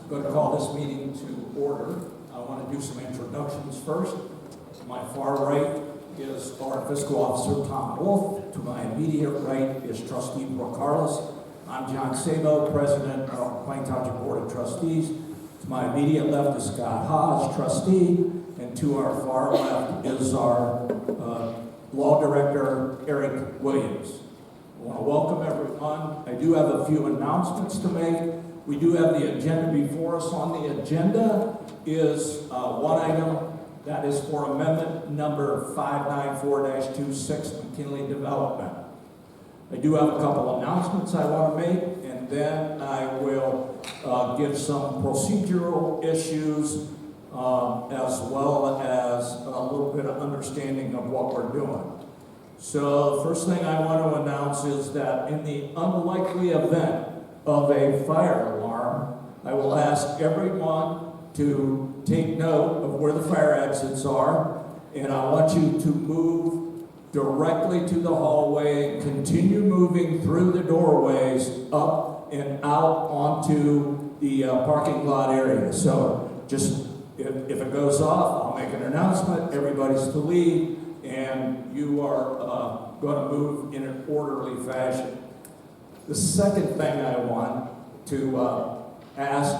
I'm going to call this meeting to order. I want to do some introductions first. To my far right is our fiscal officer, Tom Wolf. To my immediate right is trustee Brooke Harless. I'm John Sabo, president of Plain Township Board of Trustees. To my immediate left is Scott Haas, trustee. And to our far left is our law director, Eric Williams. I want to welcome everyone. I do have a few announcements to make. We do have the agenda before us. On the agenda is one item that is for amendment number 594-26, McKinley Development. I do have a couple announcements I want to make, and then I will give some procedural issues as well as a little bit of understanding of what we're doing. So the first thing I want to announce is that in the unlikely event of a fire alarm, I will ask everyone to take note of where the fire exits are, and I want you to move directly to the hallway and continue moving through the doorways up and out onto the parking lot area. So just if it goes off, I'll make an announcement, everybody's to leave, and you are going to move in an orderly fashion. The second thing I want to ask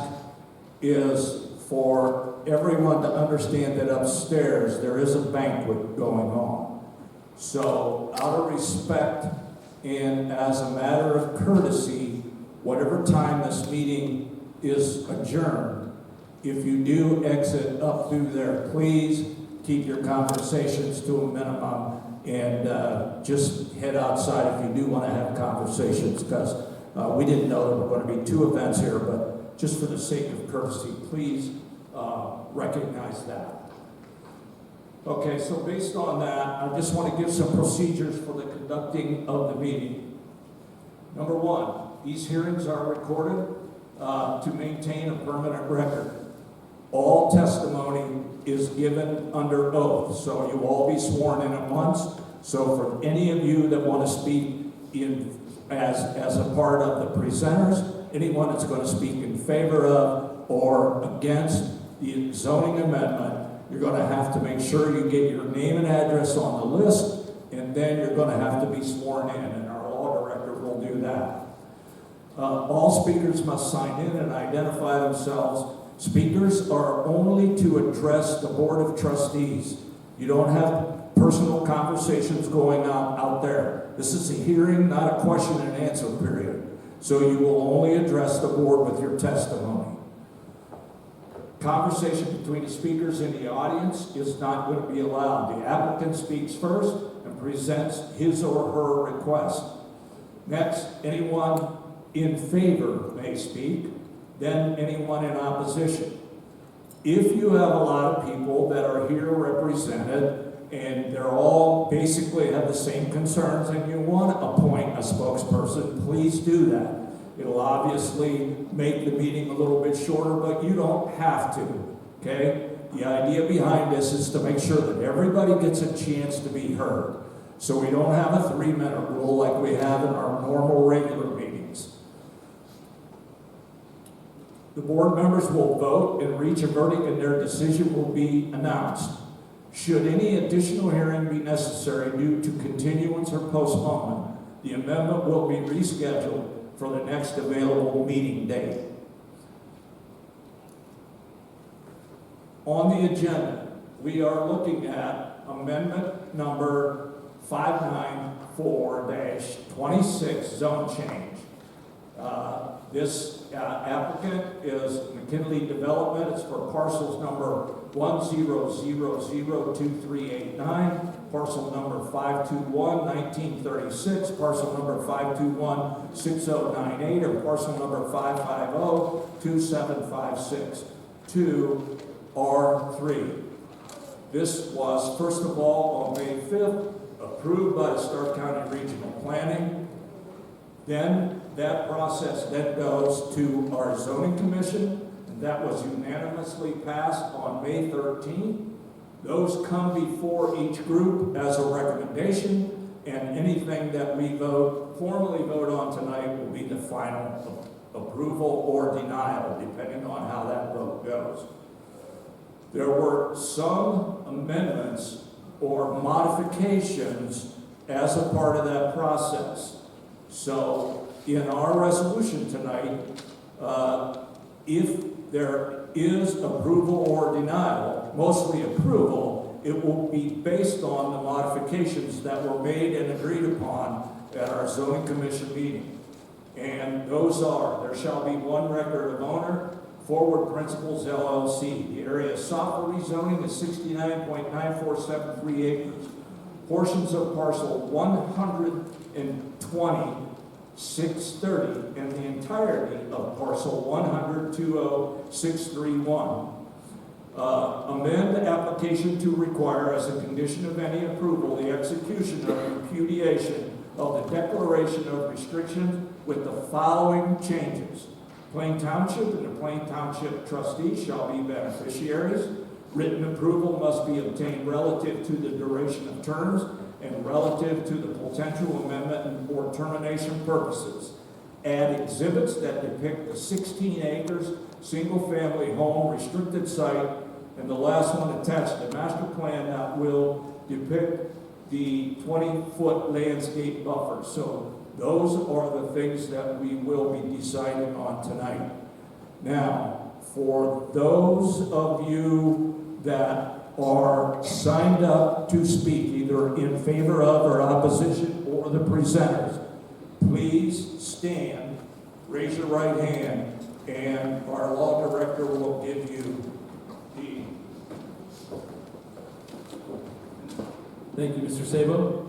is for everyone to understand that upstairs there is a banquet going on. So out of respect and as a matter of courtesy, whatever time this meeting is adjourned, if you do exit up through there, please keep your conversations to a minimum and just head outside if you do want to have conversations, because we didn't know there were going to be two events here, but just for the sake of courtesy, please recognize that. Okay, so based on that, I just want to give some procedures for the conducting of the meeting. Number one, these hearings are recorded to maintain a permanent record. All testimony is given under oath, so you will all be sworn in at once. So for any of you that want to speak as a part of the presenters, anyone that's going to speak in favor of or against the zoning amendment, you're going to have to make sure you get your name and address on the list, and then you're going to have to be sworn in, and our law director will do that. All speakers must sign in and identify themselves. Speakers are only to address the Board of Trustees. You don't have personal conversations going on out there. This is a hearing, not a question and answer period. So you will only address the board with your testimony. Conversation between the speakers and the audience is not going to be allowed. The applicant speaks first and presents his or her request. Next, anyone in favor may speak, then anyone in opposition. If you have a lot of people that are here represented and they're all basically have the same concerns and you want to appoint a spokesperson, please do that. It'll obviously make the meeting a little bit shorter, but you don't have to, okay? The idea behind this is to make sure that everybody gets a chance to be heard. So we don't have a 3-minute rule like we have in our normal regular meetings. The board members will vote and reach a verdict, and their decision will be announced. Should any additional hearing be necessary due to continuance or postponement, the amendment will be rescheduled for the next available meeting date. On the agenda, we are looking at amendment number 594-26, zone change. This applicant is McKinley Development. It's for parcels number 10002389, parcel number 521-1936, parcel number 521-6098, or parcel number 550-2756 to R3. This was, first of all, on May 5th, approved by the Stark County Regional Planning. Then that process then goes to our zoning commission, and that was unanimously passed on May 13th. Those come before each group as a recommendation, and anything that we formally vote on tonight will be the final approval or denial, depending on how that vote goes. There were some amendments or modifications as a part of that process. So in our resolution tonight, if there is approval or denial, mostly approval, it will be based on the modifications that were made and agreed upon at our zoning commission meeting. And those are, there shall be one record of owner, Forward Principles LLC. The area of sought for rezoning is 69.9473 acres. Portions of parcel 120,630 and the entirety of parcel 100,20631. Amend the application to require, as a condition of any approval, the execution of repudiation of the declaration of restriction with the following changes. Plain Township and the Plain Township trustees shall be beneficiaries. Written approval must be obtained relative to the duration of terms and relative to the potential amendment or termination purposes. Add exhibits that depict the 16 acres, single-family home restricted site, and the last one attached, the master plan that will depict the 20-foot landscape buffer. So those are the things that we will be deciding on tonight. Now, for those of you that are signed up to speak, either in favor of or opposition or the presenters, please stand, raise your right hand, and our law director will give you the... Thank you, Mr. Sabo.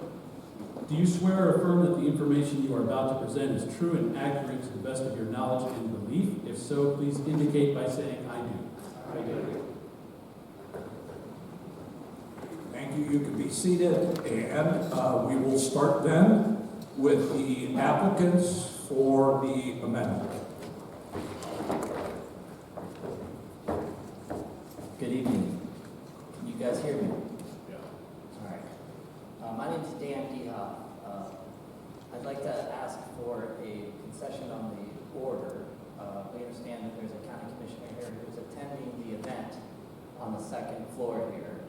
Do you swear or affirm that the information you are about to present is true and accurate to the best of your knowledge and belief? If so, please indicate by saying, I do. I do. Thank you. You can be seated, and we will start then with the applicants for the amendment. Good evening. Can you guys hear me? Yeah. All right. My name is Dan Dehoff. I'd like to ask for a concession on the order. We understand that there's a county commissioner here who's attending the event on the second floor here.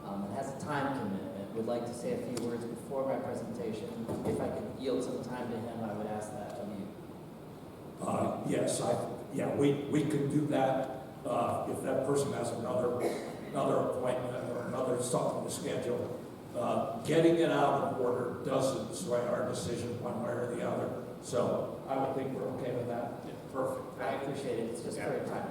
It has a time commitment. Would like to say a few words before my presentation. If I could yield some time to him, I would ask that of you. Yes, we could do that if that person has another appointment or another something to schedule. Getting it out of order doesn't sway our decision one way or the other. So I would think we're okay with that. Yeah, perfect. I appreciate it. It's just for a time.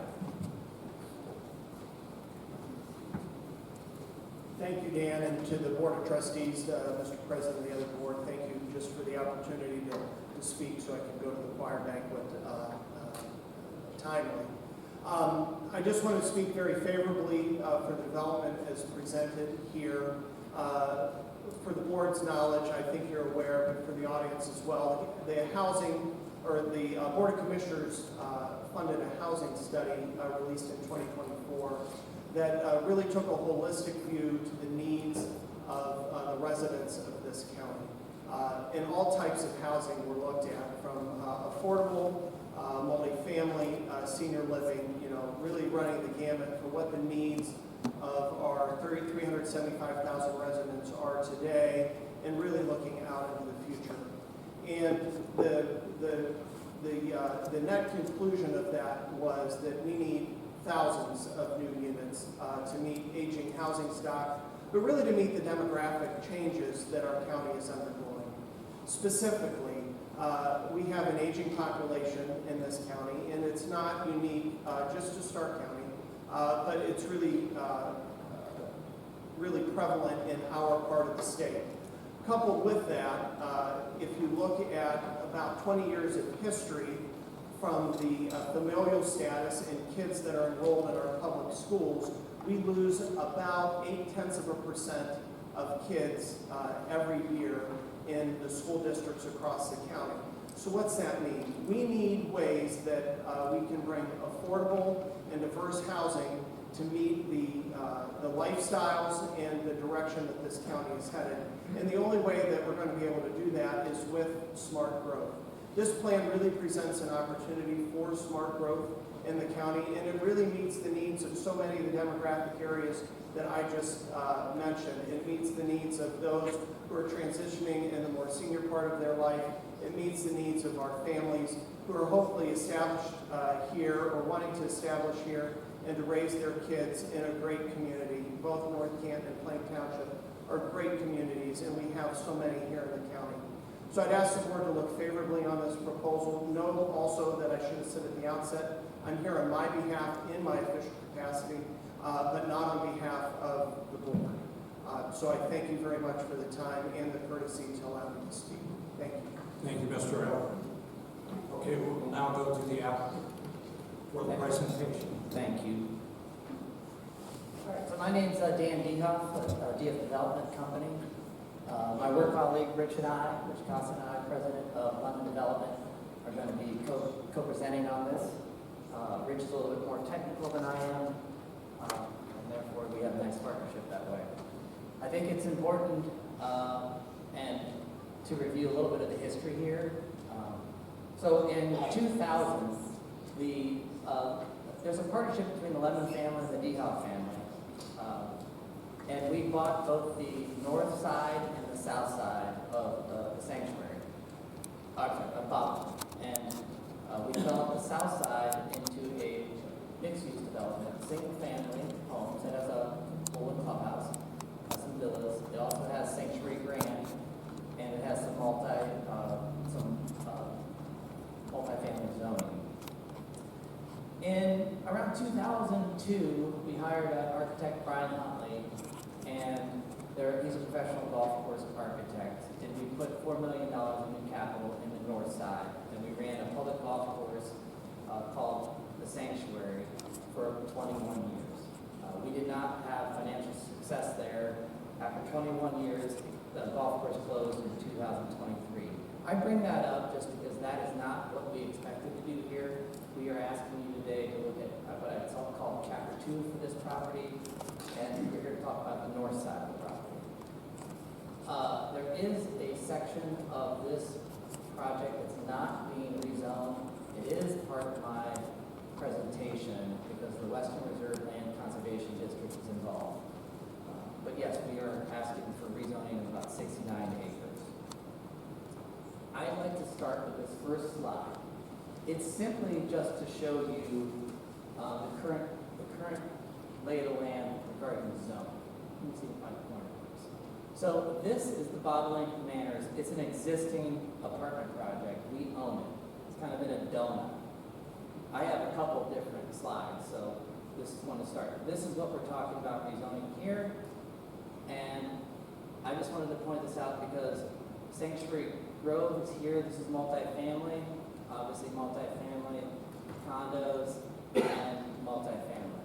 Thank you, Dan, and to the Board of Trustees, Mr. President of the other board, thank you just for the opportunity to speak so I can go to the choir banquet timely. I just want to speak very favorably for the development as presented here. For the board's knowledge, I think you're aware, but for the audience as well, the housing, or the Board of Commissioners funded a housing study released in 2024 that really took a holistic view to the needs of the residents of this county. And all types of housing were looked at, from affordable, multifamily, senior living, really running the gamut for what the needs of our 375,000 residents are today, and really looking out into the future. And the net conclusion of that was that we need thousands of new units to meet aging housing stock, but really to meet the demographic changes that our county is undergoing. Specifically, we have an aging population in this county, and it's not unique just to Stark County, but it's really prevalent in our part of the state. Coupled with that, if you look at about 20 years of history from the familial status and kids that are enrolled in our public schools, we lose about 0.8% of kids every year in the school districts across the county. So what's that mean? We need ways that we can bring affordable and diverse housing to meet the lifestyles and the direction that this county is headed. And the only way that we're going to be able to do that is with smart growth. This plan really presents an opportunity for smart growth in the county, and it really meets the needs of so many of the demographic areas that I just mentioned. It meets the needs of those who are transitioning in the more senior part of their life. It meets the needs of our families who are hopefully established here or wanting to establish here and to raise their kids in a great community. Both North Canton and Plain Township are great communities, and we have so many here in the county. So I'd ask the board to look favorably on this proposal. Know also that I should have said at the outset, I'm here on my behalf in my official capacity, but not on behalf of the board. So I thank you very much for the time and the courtesy to allow me to speak. Thank you. Thank you, Mr. Eller. Okay, we will now go to the applicant for the presentation. Thank you. All right, so my name's Dan Dehoff with DF Development Company. My work colleague, Rich Costa and I, president of London Development, are going to be co-presenting on this. Rich is a little bit more technical than I am, and therefore we have a nice partnership that way. I think it's important and to review a little bit of the history here. So in 2000, there's a partnership between the Lemon family and the Dehoff family. And we bought both the north side and the south side of the sanctuary, of Bob. And we developed the south side into a mixed-use development, single-family homes. It has a pool and clubhouse, has some villas. It also has Sanctuary Grand, and it has some multi-family zoning. In around 2002, we hired architect Brian Huntley, and he's a professional golf course architect, and we put $4 million in new capital in the north side, and we ran a public golf course called the Sanctuary for 21 years. We did not have financial success there. After 21 years, the golf course closed in 2023. I bring that up just because that is not what we expected to do here. We are asking you today to look at what I call Chapter 2 for this property, and we're here to talk about the north side of the property. There is a section of this project that's not being rezoned. It is part of my presentation because the Western Reserve Land Conservation District is involved. But yes, we are asking for rezoning of about 69 acres. I'd like to start with this first slide. It's simply just to show you the current lay of the land regarding the zone. Let me see if my corner works. So this is the Bob Lincoln Manors. It's an existing apartment project. We own it. It's kind of in a donut. I have a couple different slides, so this is one to start. This is what we're talking about rezoning here. And I just wanted to point this out because Sanctuary Grove is here. This is multifamily, obviously multifamily, condos, and multifamily.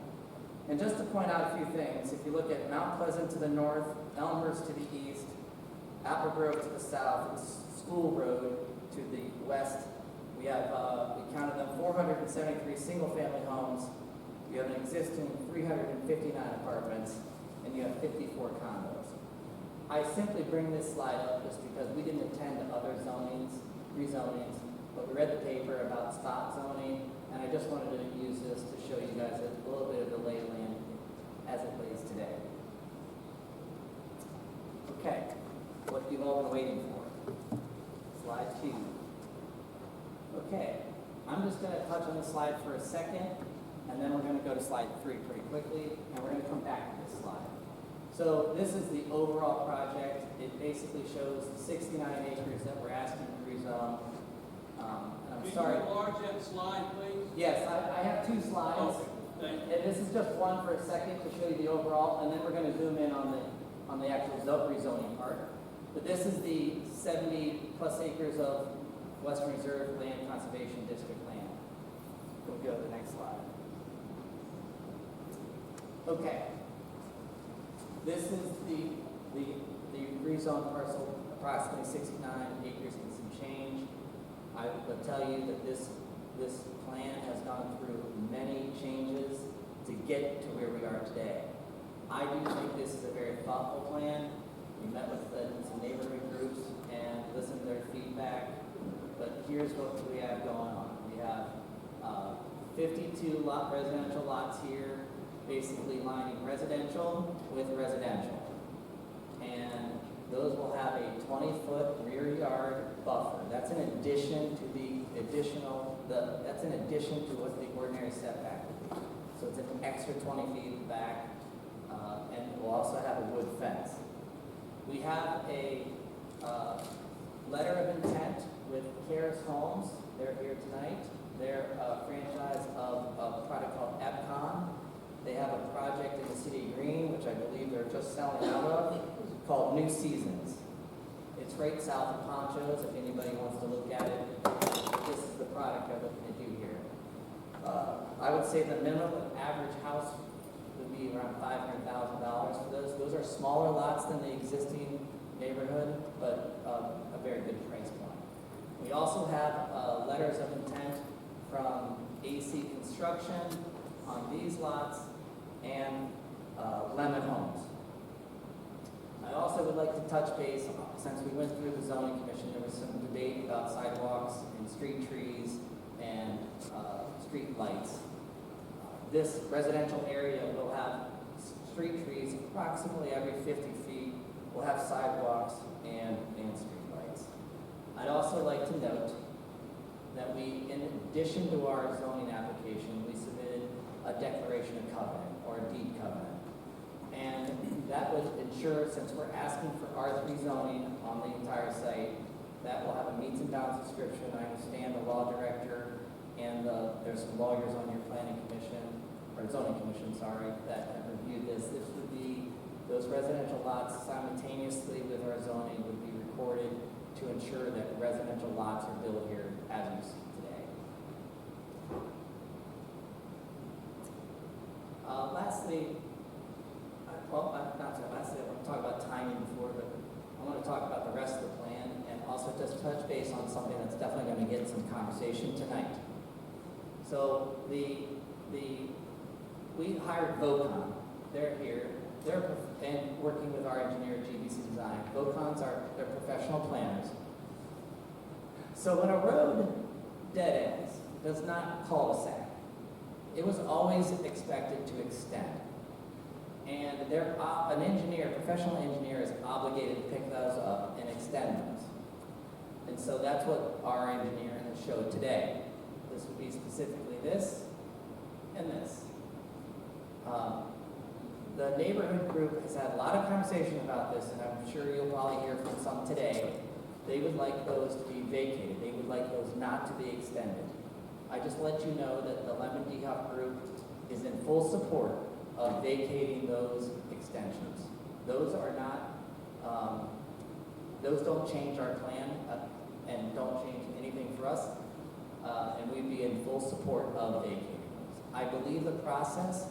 And just to point out a few things, if you look at Mount Pleasant to the north, Elmhurst to the east, Apple Grove to the south, and School Road to the west, we have, we counted them 473 single-family homes. You have an existing 359 apartments, and you have 54 condos. I simply bring this slide up just because we didn't attend to other rezonings, but we read the paper about spot zoning, and I just wanted to use this to show you guys a little bit of the lay of land as it lays today. Okay, what you've all been waiting for. Slide 2. Okay, I'm just going to touch on the slide for a second, and then we're going to go to slide 3 pretty quickly, and we're going to come back to this slide. So this is the overall project. It basically shows the 69 acres that we're asking to rezone. And I'm sorry. Can you enlarge that slide, please? Yes, I have 2 slides. Okay, thank you. And this is just one for a second to show you the overall, and then we're going to zoom in on the actual rezoning part. But this is the 70 plus acres of Western Reserve Land Conservation District land. We'll go to the next slide. Okay. This is the rezoned parcel, approximately 69 acres and some change. I will tell you that this plan has gone through many changes to get to where we are today. I do think this is a very thoughtful plan. We met with some neighborhood groups and listened to their feedback. but here's what we have going on. We have 52 residential lots here, basically lining residential with residential. And those will have a 20-foot rear yard buffer. That's in addition to that's in addition to what the ordinary setback would be. So it's an extra 20 feet back, and we'll also have a wood fence. We have a letter of intent with Karis Homes. They're here tonight. They're a franchise of a product called Epcon. They have a project in the city of Green, which I believe they're just selling out of, called New Seasons. It's right south of Ponchos, if anybody wants to look at it. This is the product they're looking to do here. I would say the minimum average house would be around $500,000 for those. Those are smaller lots than the existing neighborhood, but a very good price point. We also have letters of intent from AC Construction on these lots and Lemon Homes. I also would like to touch base, since we went through the zoning commission, there was some debate about sidewalks and street trees and street lights. This residential area will have street trees approximately every 50 feet. We'll have sidewalks and street lights. I'd also like to note that we, in addition to our zoning application, we submitted a declaration of covenant or a deed covenant. And that would ensure, since we're asking for R3 zoning on the entire site, that will have a meets and bounds description. I understand the law director and there's some lawyers on your planning commission, or zoning commission, sorry, that have reviewed this. This would be, those residential lots simultaneously with our zoning would be recorded to ensure that residential lots are built here as you see today. Lastly, I want to talk about timing before, but I want to talk about the rest of the plan and also just touch base on something that's definitely going to get some conversation tonight. So we hired Vocon. They're here. And working with our engineer, GBC Design. They're professional planners. So when a road dead ends, does not cul-de-sac, it was always expected to extend. And an engineer, professional engineer, is obligated to pick those up and extend those. And so that's what our engineer has showed today. This would be specifically this and this. The neighborhood group has had a lot of conversation about this, and I'm sure you'll probably hear from some today. They would like those to be vacated. They would like those not to be extended. I just let you know that the Lemon DeHuff group is in full support of vacating those extensions. Those are not, those don't change our plan and don't change anything for us, and we'd be in full support of vacating those. I believe the process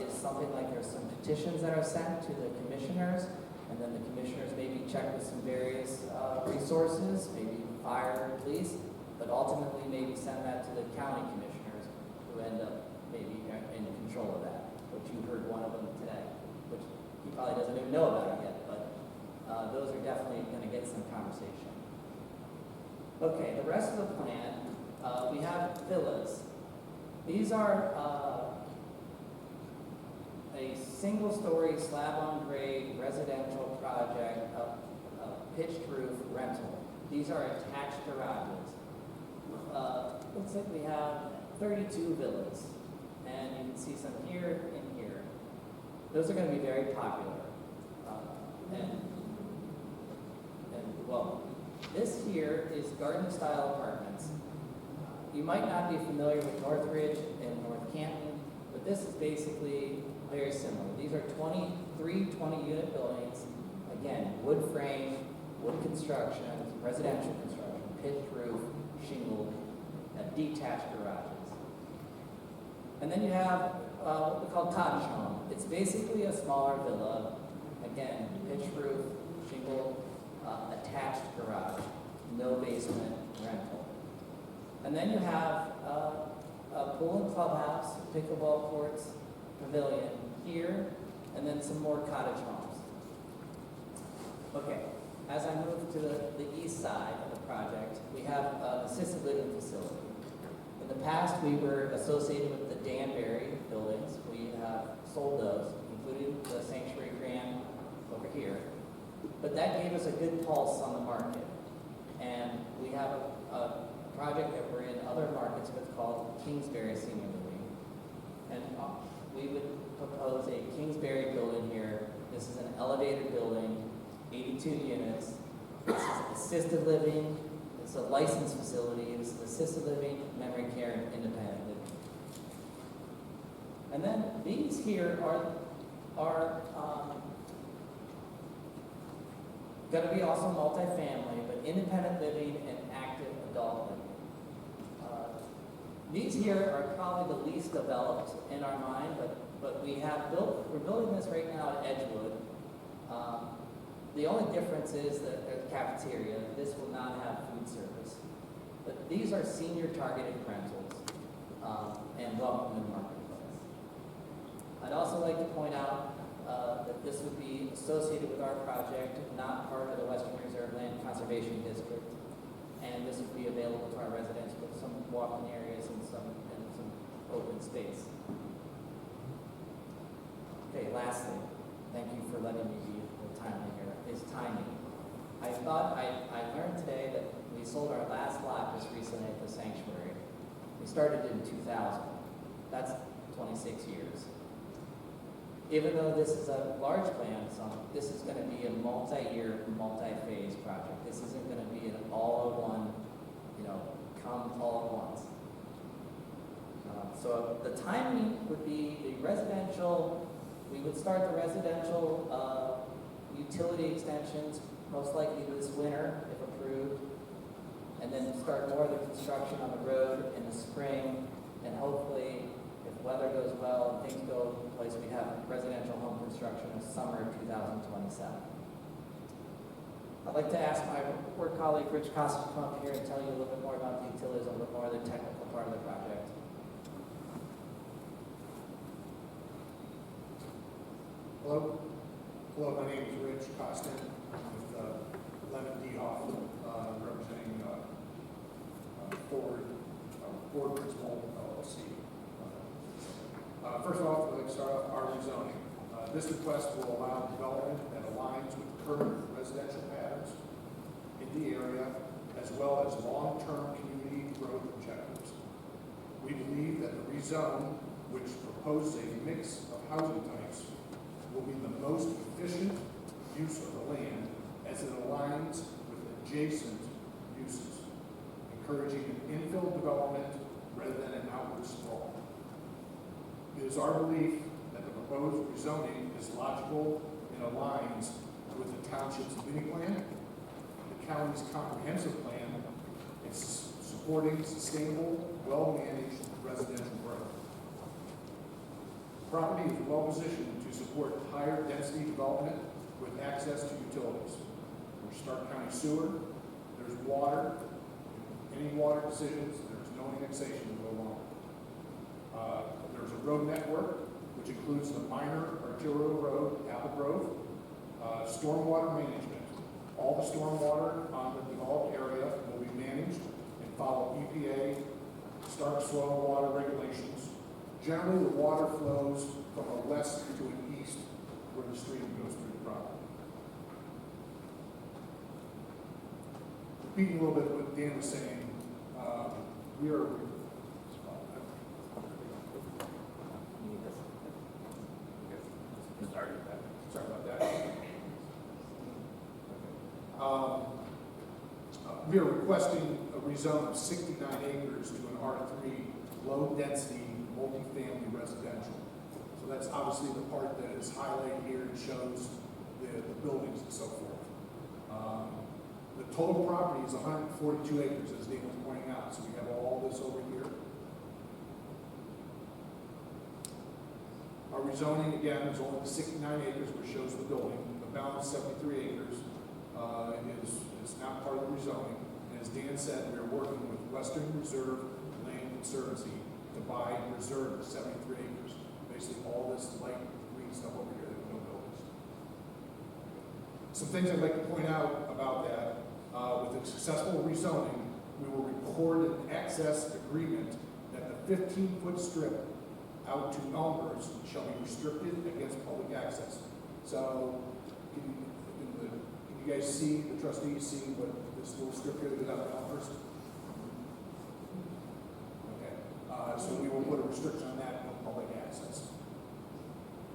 is something like there's some petitions that are sent to the commissioners, and then the commissioners maybe check with some various resources, maybe fire, police, but ultimately maybe send that to the county commissioners who end up maybe in control of that, which you heard one of them today, which he probably doesn't even know about it yet, but those are definitely going to get some conversation. Okay, the rest of the plan, we have villas. These are a single-story slab-on-grade residential project of pitched roof rental. These are attached garages. Looks like we have 32 villas, and you can see some here and here. Those are going to be very popular. Well, this here is garden-style apartments. You might not be familiar with Northridge and North Canton, but this is basically very similar. These are 23 20-unit buildings. Again, wood frame, wood construction, residential construction, pitched roof, shingle, detached garages. And then you have what we call cottage home. It's basically a smaller villa. Again, pitched roof, shingle, attached garage, no basement, rental. And then you have a pool and clubhouse, pickleball courts, pavilion here, and then some more cottage homes. Okay, as I move to the east side of the project, we have an assisted living facility. In the past, we were associated with the Danbury buildings. We have sold those, including the Sanctuary Grand over here. But that gave us a good pulse on the market. And we have a project that we're in other markets with called Kingsbury Senior Living. And we would propose a Kingsbury building here. This is an elevated building, 82 units. This is assisted living. It's a licensed facility. This is assisted living, memory care, and independent living. And then these here are going to be also multifamily, but independent living and active adult living. These here are probably the least developed in our mind, but we're building this right now at Edgewood. The only difference is that there's a cafeteria. This will not have food service. But these are senior targeted rentals and welcome in the marketplace. I'd also like to point out that this would be associated with our project, not part of the Western Reserve Land Conservation District. And this would be available to our residents with some walking areas and some open space. Okay, lastly, thank you for letting me be timely here, is timing. I learned today that we sold our last lot just recently at the Sanctuary. We started in 2000. That's 26 years. Even though this is a large plan, this is going to be a multi-year, multi-phase project. This isn't going to be an all-in-one, come all at once. So the timing would be the residential, we would start the residential utility extensions, most likely this winter, if approved, and then start more of the construction on the road in the spring, and hopefully, if weather goes well and things go in place, we have residential home construction in summer of 2027. I'd like to ask my work colleague, Rich Costa, to come up here and tell you a little bit more about the utilities, a little bit more of the technical part of the project. Hello. Hello, my name is Rich Costin with Lemon D. Hoff, representing Ford Principal LLC. First off, I'd like to start off our rezoning. This request will allow development that aligns with current residential patterns in the area, as well as long-term community growth objectives. We believe that the rezone, which proposes a mix of housing types, will be the most efficient use of the land as it aligns with adjacent uses, encouraging an infill development rather than an outward sprawl. It is our belief that the proposed rezoning is logical and aligns with the township's mini plan, the county's comprehensive plan, and supporting sustainable, well-managed residential growth. The property is well positioned to support higher density development with access to utilities. There's Stark County sewer, there's water. Any water decisions, there's no annexation to go along. There's a road network, which includes the minor arterial road, Apple Grove, stormwater management. All the stormwater on the developed area will be managed and follow EPA Stark soil water regulations. Generally, the water flows from a west to an east where the stream goes through the property. Repeating a little bit what Dan was saying, we are sorry about that. We are requesting a rezone of 69 acres to an R3 low-density multifamily residential. So that's obviously the part that is highlighted here and shows the buildings and so forth. The total property is 142 acres, as Dave was pointing out. So we have all this over here. Our rezoning, again, is only 69 acres, which shows the building. The balance, 73 acres, is not part of the rezoning. And as Dan said, we are working with Western Reserve Land Conservancy to buy and reserve the 73 acres. Basically, all this light green stuff over here that no buildings. Some things I'd like to point out about that with a successful rezoning, we will record an access agreement that the 15-foot strip out to Elmhurst shall be restricted against public access. So, can you guys see, the trustees see what this little strip here that out to Elmhurst? Okay, so we will put a restriction on that, no public access.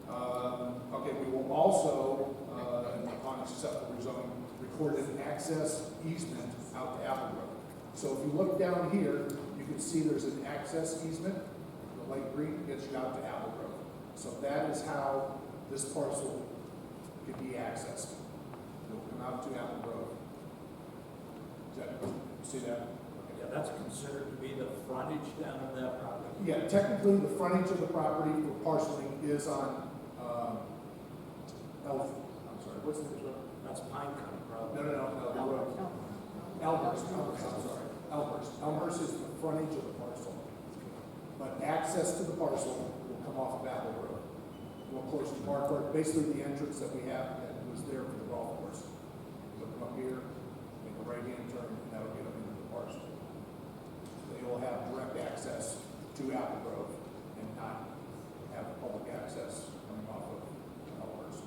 Okay, we will also, upon successful rezoning, record an access easement out to Apple Grove. So if you look down here, you can see there's an access easement, the light green gets you out to Apple Grove. So that is how this parcel can be accessed. It'll come out to Apple Grove. See that? Yeah, that's considered to be the frontage down of that property. Yeah, technically, the frontage of the property for parceling is on, what's the road? That's Pine County, probably. No, the road. Elmhurst, I'm sorry. Elmhurst is the frontage of the parcel. But access to the parcel will come off of Apple Road. Real close to Marquardt, basically the entrance that we have that was there for the golf course. You'll come up here, make a right-hand turn, and that'll get them into the parcel. They will have direct access to Apple Grove and not have public access coming off of Elmhurst.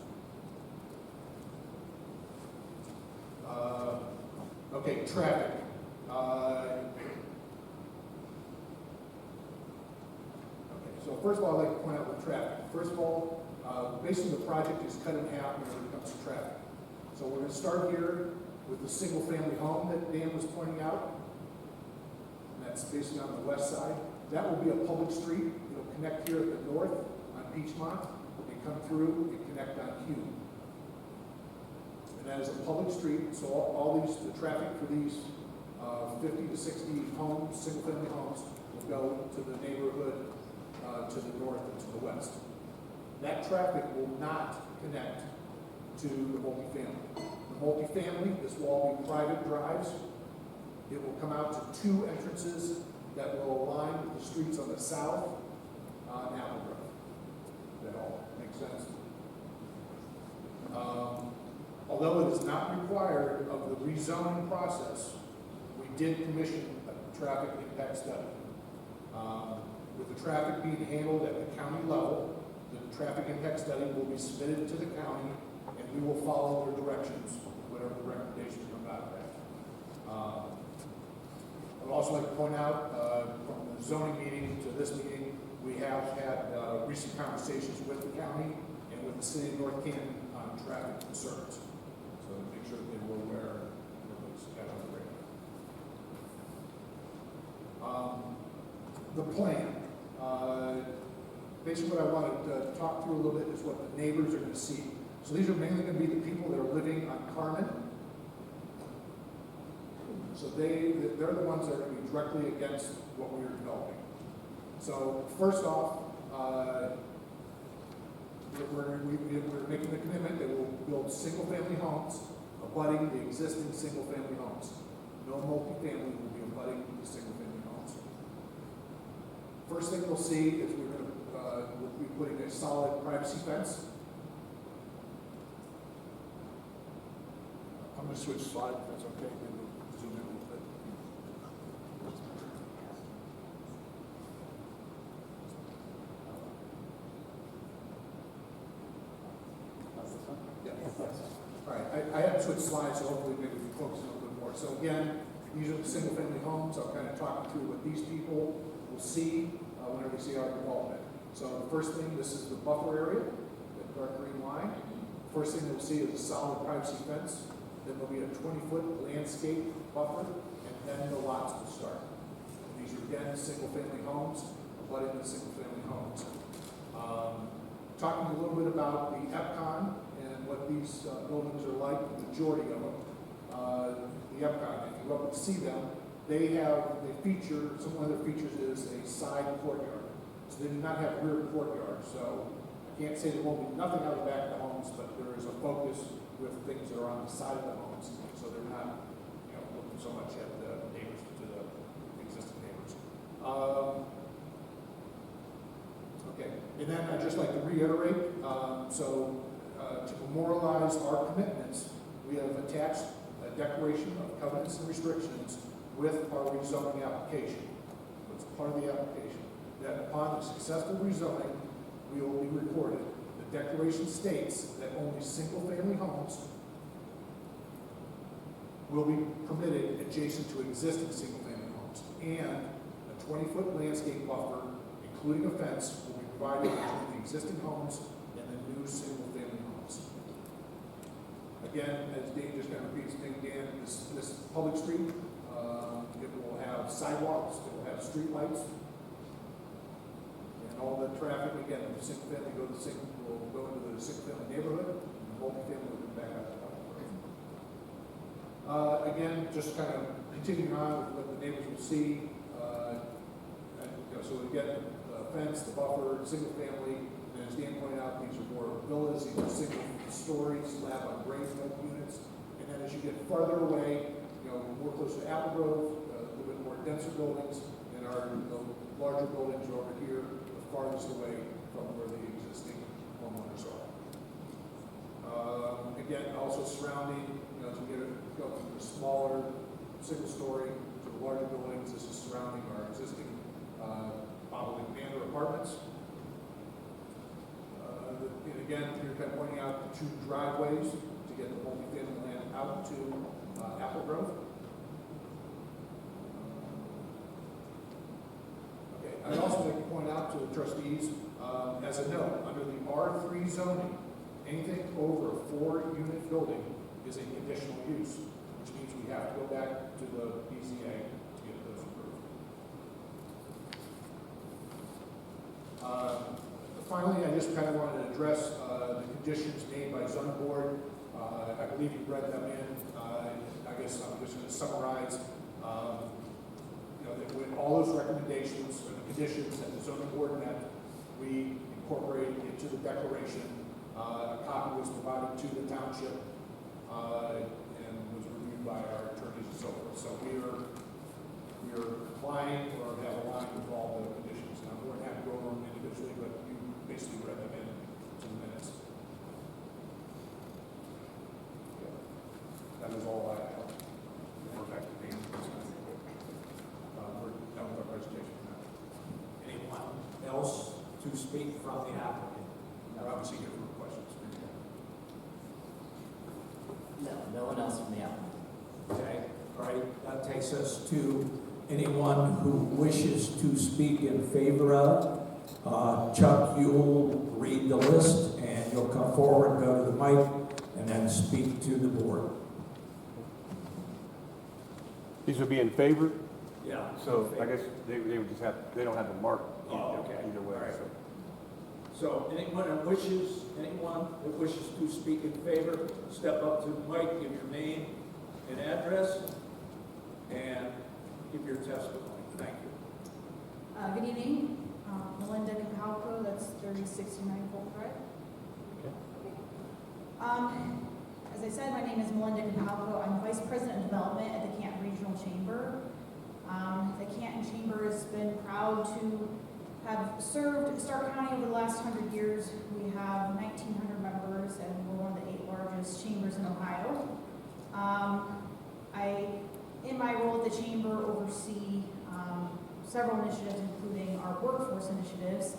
Okay, traffic. Okay, so first of all, I'd like to point out the traffic. First of all, basically the project is cut in half when it comes to traffic. So we're going to start here with the single-family home that Dan was pointing out. And that's basically on the west side. That will be a public street. It'll connect here at the north on Beachmont and come through and connect on Hume. And that is a public street, so all these, the traffic for these 50 to 60 homes, single-family homes, will go to the neighborhood to the north and to the west. That traffic will not connect to the multifamily. The multifamily, this will all be private drives. It will come out to two entrances that will align with the streets on the south on Apple Grove. That all makes sense? Although it is not required of the rezoning process, we did commission a traffic impact study. With the traffic being handled at the county level, the traffic impact study will be submitted to the county, and we will follow their directions, whatever the recommendations come out of that. I'd also like to point out, from the zoning meeting to this meeting, we have had recent conversations with the county and with the city of North Canton on traffic concerns. So to make sure that they were aware of those kind of the plan. Basically what I wanted to talk through a little bit is what the neighbors are going to see. So these are mainly going to be the people that are living on Carmen. So they're the ones that are going to be directly against what we are developing. So first off, we're making the commitment that we'll build single-family homes abutting the existing single-family homes. No multifamily will be abutting the single-family homes. First thing we'll see is we'll be putting a solid privacy fence. I'm going to switch slides if that's okay. Maybe we'll zoom in a little bit. Yeah. All right, I haven't switched slides, so hopefully maybe we can focus a little bit more. So again, these are the single-family homes. I'll kind of talk you through what these people will see whenever they see our development. So the first thing, this is the buffer area, the dark green line. First thing they'll see is a solid privacy fence. Then there'll be a 20-foot landscape buffer, and then the lots will start. And these are again single-family homes, abutting the single-family homes. Talking a little bit about the EPCON and what these buildings are like, the majority of them. The EPCON, if you go up and see them, they feature, one of their features is a side courtyard. So they do not have rear courtyards. So I can't say there won't be nothing out the back of the homes, but there is a focus with things that are on the side of the homes. So they're not, looking so much at the neighbors, to the existing neighbors. Okay, and then I'd just like to reiterate, to memorialize our commitments, we have attached a a declaration of covenants and restrictions with our rezoning application. So it's part of the application, that upon the successful rezoning, we will be recorded. The declaration states that only single-family homes will be permitted adjacent to existing single-family homes, and a 20-foot landscape buffer, including a fence, will be provided between the existing homes and the new single-family homes. Again, as Dave just kind of repeats, Dan, this public street, it will have sidewalks, it will have street lights, and all the traffic, again, the single-family will go into the single-family neighborhood, and the multi-family will be back out to public road. Again, just kind of continuing on with what the neighbors will see. So we get the fence, the buffer, single family, and as Dan pointed out, these are more villas, these are single story slab on grade type units. And then as you get farther away, more close to Apple Grove, a little bit more denser buildings, and our larger buildings are over here, the farthest away from where the existing homeowners are. Again, also surrounding, as we go from the smaller single-story to the larger buildings, this is surrounding our existing Bobolink Manor apartments. And again, you're kind of pointing out the two driveways to get the multifamily land out to Apple Grove. Okay, I'd also like to point out to the trustees, as a note, under the R3 zoning, anything over a 4-unit building is a conditional use, which means we have to go back to the BZA to get those approved. Finally, I just kind of wanted to address the conditions made by zoning board. I believe you read them in. I guess I'm just going to summarize. That with all those recommendations or the conditions that the zoning board met, we incorporated into the declaration. A copy was provided to the township and was reviewed by our attorneys and so forth. So we are complying or have aligned with all the conditions. Now, we wouldn't have to go over them individually, but you basically read them in to the minutes. Yeah. That is all I have. We're back to Dan. We're done with our presentation now. Anyone else to speak from the applicant? We're obviously here for questions. No one else from the applicant. Okay, all right, that takes us to anyone who wishes to speak in favor of. Chuck, you'll read the list and you'll come forward, go to the mic, and then speak to the board. These would be in favor, Yeah. so I guess they would just have, they don't have to mark Oh, okay. either way. All right. So. So anyone that wishes to speak in favor, step up to the mic, give your name and address, and give your testimony. Thank you. Good evening, Melinda Capalco, that's 3069 Fulton Drive. As I said, my name is Melinda Capalco. I'm Vice President of Development at the Canton Regional Chamber. The Canton Chamber has been proud to have served Stark County over the last 100 years. We have 1,900 members and we're one of the 8 largest chambers in Ohio. In my role at the chamber, oversee several initiatives, including our workforce initiatives.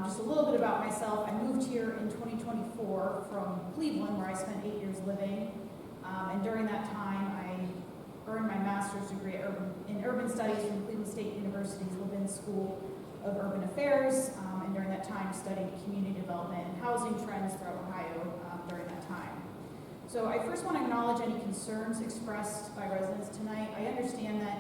Just a little bit about myself. I moved here in 2024 from Cleveland, where I spent 8 years living. And during that time, I earned my master's degree in urban studies from Cleveland State University's Levin School of Urban Affairs. And during that time, studied community development and housing trends throughout Ohio during that time. So I first want to acknowledge any concerns expressed by residents tonight. I understand that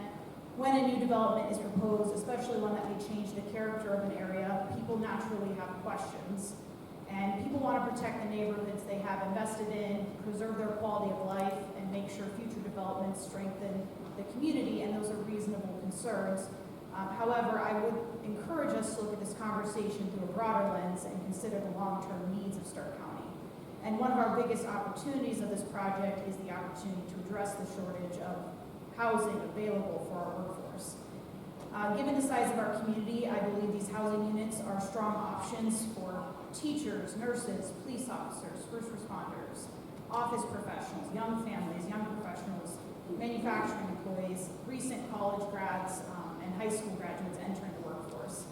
when a new development is proposed, especially one that may change the character of an area, people naturally have questions. And people want to protect the neighborhoods they have invested in, preserve their quality of life, and make sure future developments strengthen the community, and those are reasonable concerns. However, I would encourage us to look at this conversation through a broader lens and consider the long-term needs of Stark County. And one of our biggest opportunities of this project is the opportunity to address the shortage of housing available for our workforce. Given the size of our community, I believe these housing units are strong options for teachers, nurses, police officers, first responders, office professionals, young families, young professionals, manufacturing employees, recent college grads, and high school graduates entering the workforce.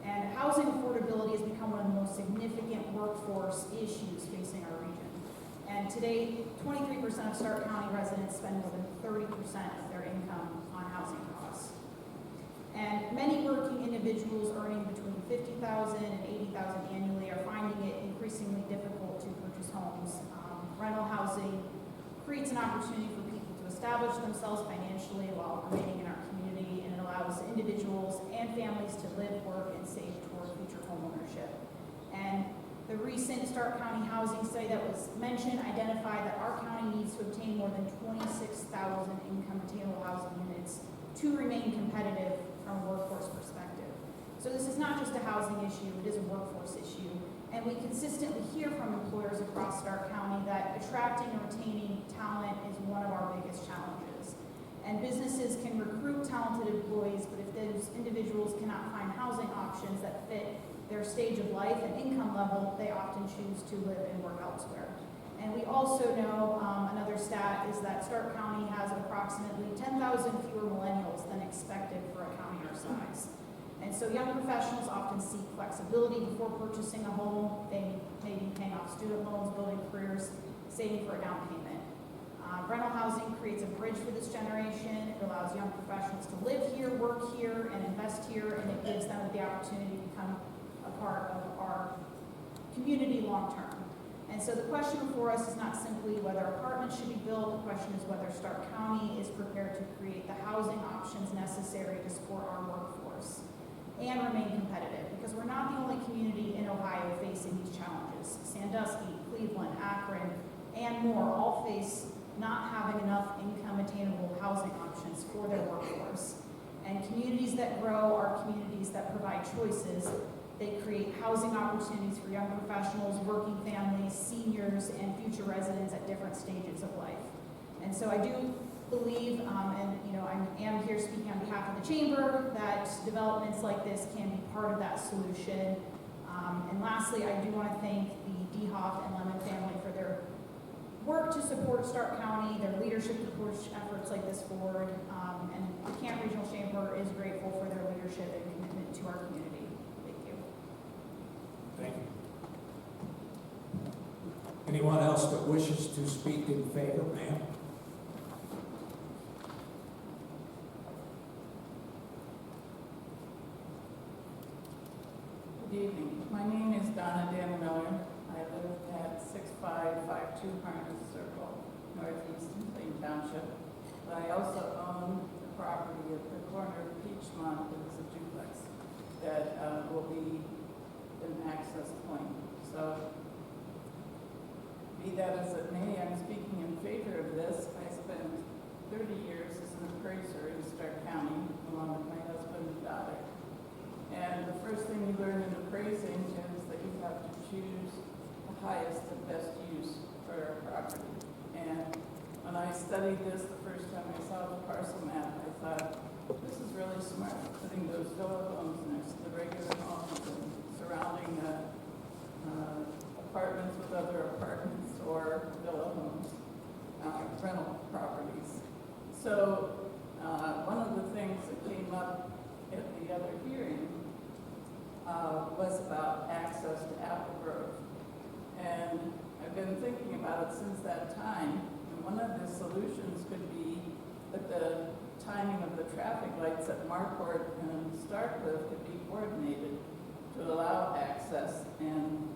And housing affordability has become one of the most significant workforce issues facing our region. And today, 23% of Stark County residents spend more than 30% of their income on housing costs. And many working individuals earning between $50,000 and $80,000 annually are finding it increasingly difficult to purchase homes. Rental housing creates an opportunity for people to establish themselves financially while remaining in our community, and it allows individuals and families to live, work, and save toward future homeownership. And the recent Stark County housing study that was mentioned identified that our county needs to obtain more than 26,000 income attainable housing units to remain competitive from a workforce perspective. So this is not just a housing issue, it is a workforce issue. And we consistently hear from employers across Stark County that attracting and retaining talent is one of our biggest challenges. And businesses can recruit talented employees, but if those individuals cannot find housing options that fit their stage of life and income level, they often choose to live and work elsewhere. And we also know another stat is that Stark County has approximately 10,000 fewer millennials than expected for a county our size. And so young professionals often seek flexibility before purchasing a home. They may be paying off student loans, building careers, saving for a down payment. Rental housing creates a bridge for this generation. It allows young professionals to live here, work here, and invest here, and it gives them the opportunity to become a part of our community long term. And so the question before us is not simply whether apartments should be built. The question is whether Stark County is prepared to create the housing options necessary to support our workforce and remain competitive, because we're not the only community in Ohio facing these challenges. Sandusky, Cleveland, Akron, and more all face not having enough income attainable housing options for their workforce. And communities that grow are communities that provide choices. They create housing opportunities for young professionals, working families, seniors, and future residents at different stages of life. And so I do believe, and I am here speaking on behalf of the chamber, that developments like this can be part of that solution. And lastly, I do want to thank the DeHoff and Lemon family for their work to support Stark County, their leadership to push efforts like this forward. And the Camp Regional Chamber is grateful for their leadership and commitment to our community. Thank you. Thank you. Anyone else that wishes to speak in favor, ma'am? Good evening. My name is Donna Dan Miller. I live at 6552 Harness Circle, northeast in Clayton Township. But I also own the property at the corner of Peachmont that is a duplex that will be an access point. So, be that as it may, I'm speaking in favor of this. I spent 30 years as an appraiser in Stark County, along with my husband and daughter. And the first thing you learn in appraising is that you have to choose the highest and best use for our property. And when I studied this the first time I saw the parcel map, I thought, this is really smart, putting those villa homes next to the regular homes and surrounding apartments with other apartments or villa homes, rental properties. So one of the things that came up at the other hearing was about access to Apple Grove. And I've been thinking about it since that time, and one of the solutions could be that the timing of the traffic lights at Marquardt and Starkcliff could be coordinated to allow access, and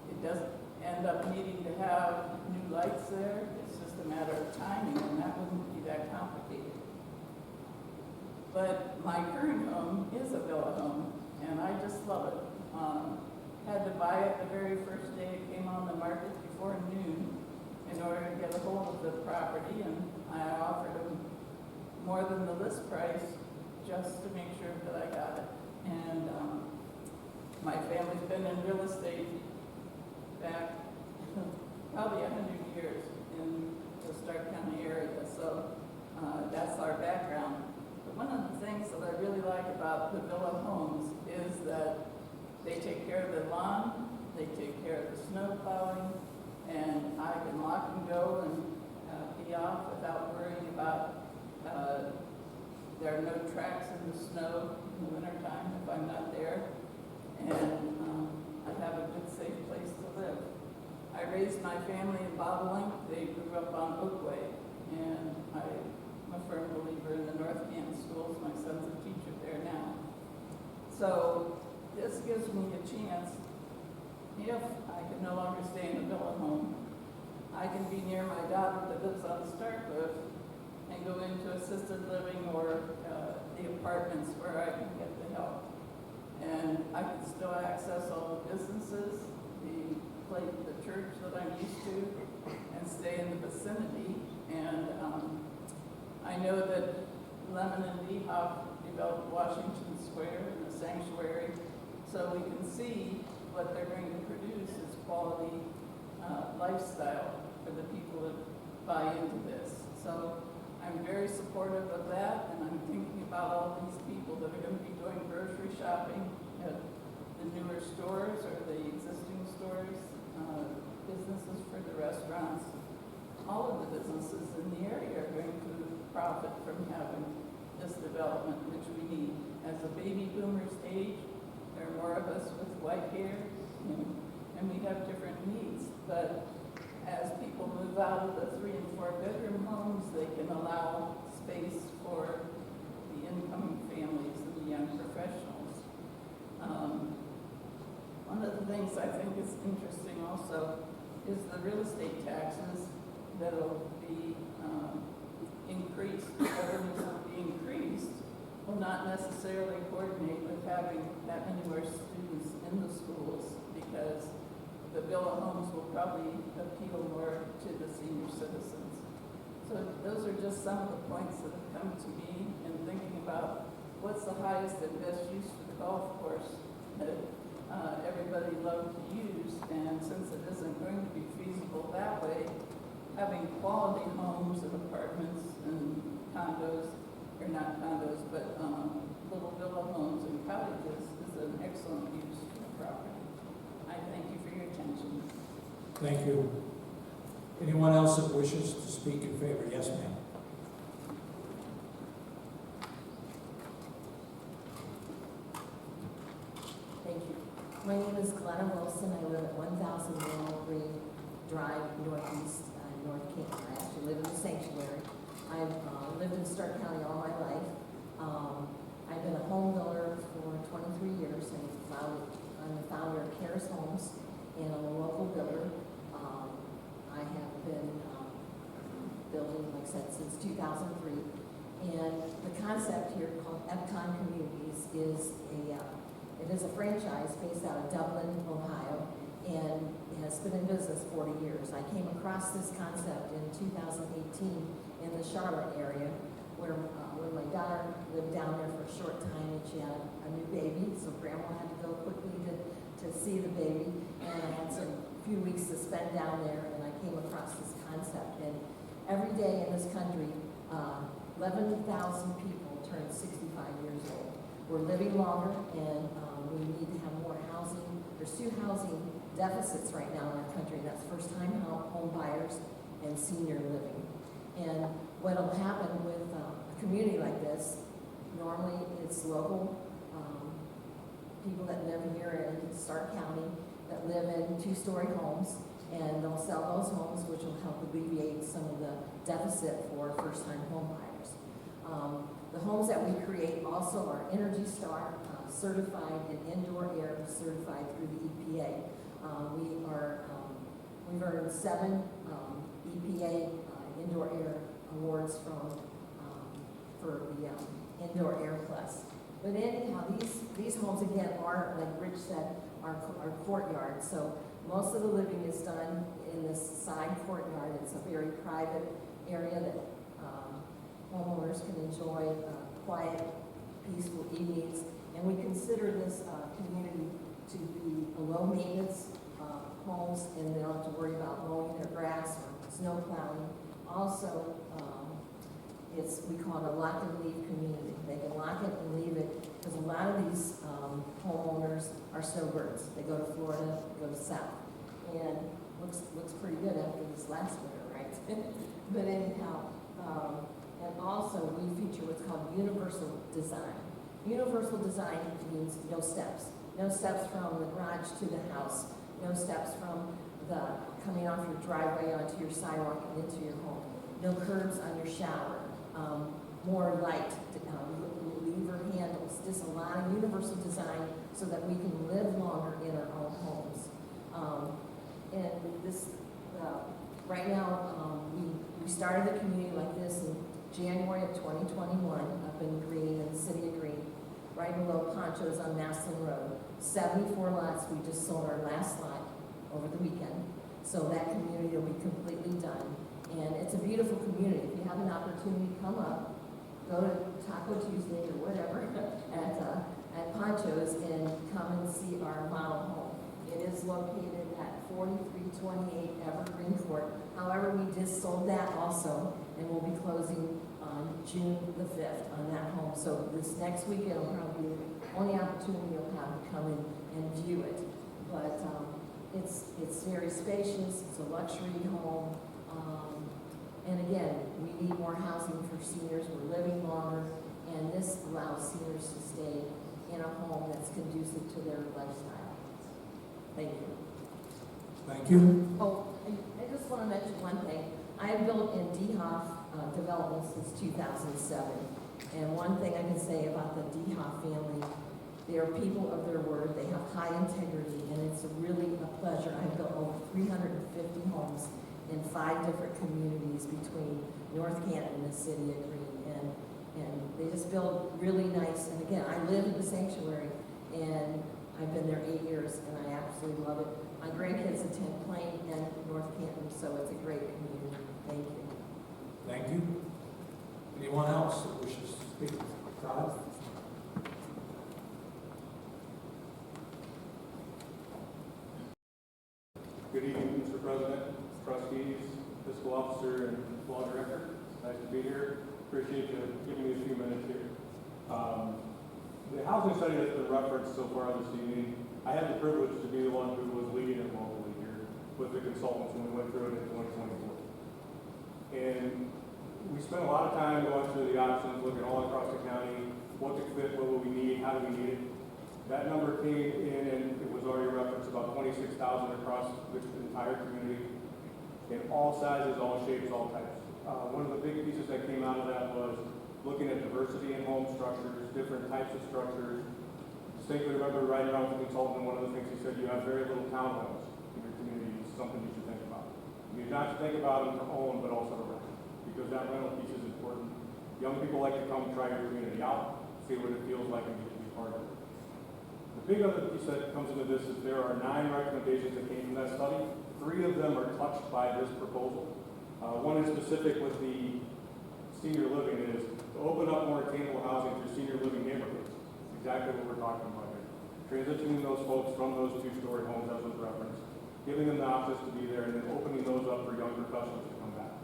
it doesn't end up needing to have new lights there. It's just a matter of timing, and that wouldn't be that complicated. But my current home is a villa home, and I just love it. Had to buy it the very first day it came on the market before noon in order to get a hold of the property, and I offered them more than the list price just to make sure that I got it. And my family's been in real estate back probably 100 years in the Stark County area, so that's our background. But one of the things that I really like about the villa homes is that they take care of the lawn, they take care of the snow plowing, and I can lock and go and be off without worrying about, there are no tracks in the snow in the wintertime if I'm not there. And I have a good, safe place to live. I raised my family in Bobolink. They grew up on Oakway. And I'm a firm believer in the North Canton schools. My son's a teacher there now. So this gives me a chance, if I can no longer stay in a villa home, I can be near my daughter that lives on Starcliff and go into assisted living or the apartments where I can get the help. And I can still access all the businesses, the church that I'm used to, and stay in the vicinity. And I know that Lemon and Dehoff developed Washington Square and the sanctuary, so we can see what they're going to produce is quality lifestyle for the people that buy into this. So I'm very supportive of that, and I'm thinking about all these people that are going to be doing grocery shopping at the newer stores or the existing stores, businesses for the restaurants. All of the businesses in the area are going to profit from having this development, which we need. As the baby boomers age, there are more of us with white hair, and we have different needs. But as people move out of the 3 and 4 bedroom homes, they can allow space for the incoming families and the young professionals. One of the things I think is interesting also is the real estate taxes that'll be increased. The revenues will be increased will not necessarily coordinate with having that many more students in the schools, because the villa homes will probably appeal more to the senior citizens. So those are just some of the points that have come to me in thinking about what's the highest and best use for the golf course that everybody loved to use. And since it isn't going to be feasible that way, having quality homes and apartments and condos, or not condos, but little villa homes and cottages is an excellent use for the property. I thank you for your attention. Thank you. Anyone else that wishes to speak in favor? Yes, ma'am. Thank you. My name is Glenna Wilson. I live at 1000 Laurel Green Drive, Northeast, North Canton. I actually live in the sanctuary. I've lived in Stark County all my life. I've been a home builder for 23 years, and I'm the founder of Cares Homes, and I'm a local builder. I have been building, like I said, since 2003. And the concept here called Epcon Communities is a franchise based out of Dublin, Ohio, and it has been in business 40 years. I came across this concept in 2018 in the Charlotte area, where when my daughter lived down there for a short time, and she had a new baby, so grandma had to go quickly to see the baby, and I had some few weeks to spend down there, and I came across this concept. And every day in this country, 11,000 people turn 65 years old. We're living longer, and we need to have more housing. There's 2 housing deficits right now in our country, and that's first-time home buyers and senior living. And what will happen with a community like this, normally it's local people that live here in Stark County that live in 2-story homes, and they'll sell those homes, which will help alleviate some of the deficit for first-time home buyers. The homes that we create also are Energy Star certified and indoor air certified through the EPA. We've earned 7 EPA indoor air awards for the Indoor Air Plus. But anyhow, these homes again are, like Rich said, are courtyards. So most of the living is done in this side courtyard. It's a very private area that homeowners can enjoy quiet, peaceful evenings. And we consider this community to be a low maintenance homes, and they don't have to worry about mowing their grass or snow plowing. Also, we call it a lock and leave community. They can lock it and leave it, because a lot of these homeowners are snowbirds. They go to Florida, go to South. And looks pretty good after this last winter, right? But anyhow, and also we feature what's called universal design. Universal design means no steps. No steps from the garage to the house. No steps from the coming off your driveway onto your sidewalk and into your home. No curbs on your shower. More light, lever handles. Just a lot of universal design so that we can live longer in our own homes. And this, right now, we started the community like this in January of 2021 up in Green, in the city of Green, right below Poncho's on Maslin Road. 74 lots. We just sold our last lot over the weekend. So that community will be completely done. And it's a beautiful community. If you have an opportunity to come up, go to Taco Tuesday or whatever at Poncho's and come and see our model home. It is located at 4328 Evergreen Court. However, we just sold that also, and we'll be closing on June the 5th on that home. So this next weekend will probably be the only opportunity you'll have to come in and view it. But it's very spacious. It's a luxury home. And again, we need more housing for seniors. We're living longer, and this allows seniors to stay in a home that's conducive to their lifestyle. Thank you. Thank you. Oh, I just want to mention one thing. I have built in DeHoff development since 2007. And one thing I can say about the DeHoff family, they are people of their word. They have high integrity, and it's really a pleasure. I've built over 350 homes in 5 different communities between North Canton and the city of Green. And they just build really nice. And again, I live in the sanctuary, and I've been there 8 years, and I absolutely love it. My grandkids attend Plain and North Canton, so it's a great community. Thank you. Thank you. Anyone else that wishes to speak? Todd? Good evening, Mr. President, trustees, fiscal officer, and law director. Nice to be here. Appreciate you giving me a few minutes here. The housing study that's been referenced so far this evening, I had the privilege to be the one who was leading it locally here with the consultants when we went through it in 2024. And we spent a lot of time going through the options, looking all across the county, what to fit, what will we need, how do we need it. That number came in, and it was already referenced, about 26,000 across the entire community, in all sizes, all shapes, all types. One of the big pieces that came out of that was looking at diversity in home structures, different types of structures. Distinctly remember riding around with the consultant, and one of the things he said, you have very little townhomes in your community. It's something you should think about. You need not to think about them to own, but also to rent, because that rental piece is important. Young people like to come try your community out, see what it feels like, and get to be part of it. The big other piece that comes into this is there are 9 recommendations that came from that study. 3 of them are touched by this proposal. One is specific with the senior living is to open up more attainable housing through senior living neighborhoods. Exactly what we're talking about here. Transitioning those folks from those 2-story homes as was referenced, giving them the options to be there, and then opening those up for younger customers to come back.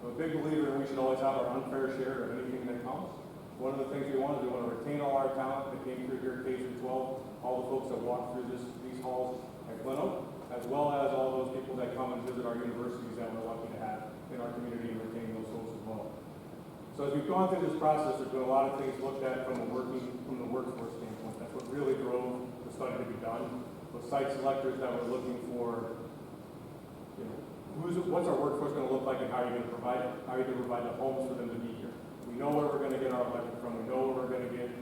I'm a big believer in we should always have our unfair share of anything that comes. One of the things we want to retain all our talent that came through here K-12, all the folks that walk through these halls at Glen Oak, as well as all those people that come and visit our universities that we're lucky to have in our community and retain those folks as well. So as we've gone through this process, there's been a lot of things looked at from the workforce standpoint. That's what really drove the study to be done. The site selectors that were looking for, what's our workforce going to look like, and how are you going to provide it? How are you going to provide the homes for them to be here? We know where we're going to get our electric from. We know where we're going to get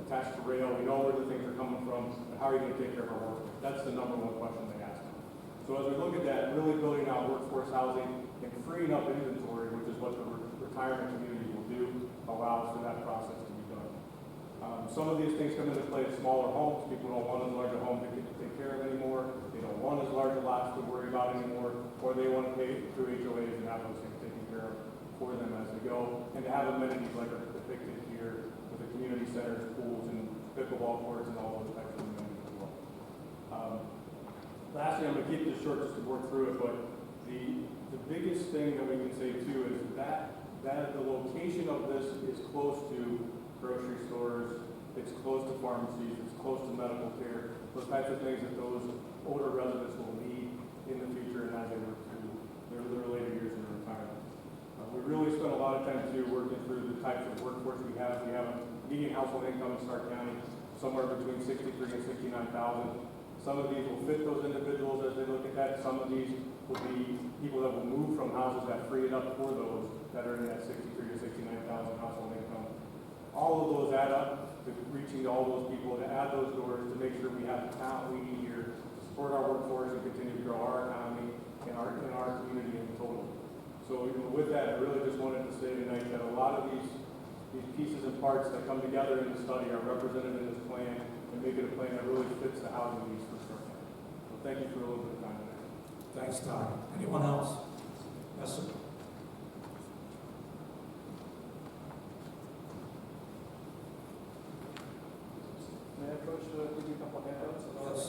attached to rail. We know where the things are coming from. But how are you going to take care of our workforce? That's the number one question they ask. So as we look at that, really building out workforce housing and freeing up inventory, which is what the retirement community will do, allows for that process to be done. Some of these things come into play at smaller homes. People don't want as large a home to take care of anymore. They don't want as large a lots to worry about anymore, or they want to pay through HOAs and have those things taken care of for them as they go, and to have amenities like are depicted here with the community centers, pools, and pickleball courts, and all those types of amenities as well. Lastly, I'm going to keep this short just to work through it, but the biggest thing that we can say too is that the location of this is close to grocery stores, it's close to pharmacies, it's close to medical care, those types of things that those older residents will need in the future, and as they work through their later years in their retirement. We really spent a lot of time too working through the types of workforce we have. We have a median household income in Stark County somewhere between 63 and 69,000. Some of these will fit those individuals as they look at that. Some of these will be people that will move from houses that free it up for those that are in that 63 to 69,000 household income. All of those add up to reaching all those people, to add those doors, to make sure we have the talent we need here to support our workforce and continue to grow our economy and our community in total. So with that, I really just wanted to say tonight that a lot of these pieces and parts that come together in the study are represented in this plan and make it a plan that really fits the housing needs for Stark County. So thank you for a little bit of time tonight. Thanks, Todd. Anyone else? Yes, sir. May I approach, give you a couple of handouts? Yes.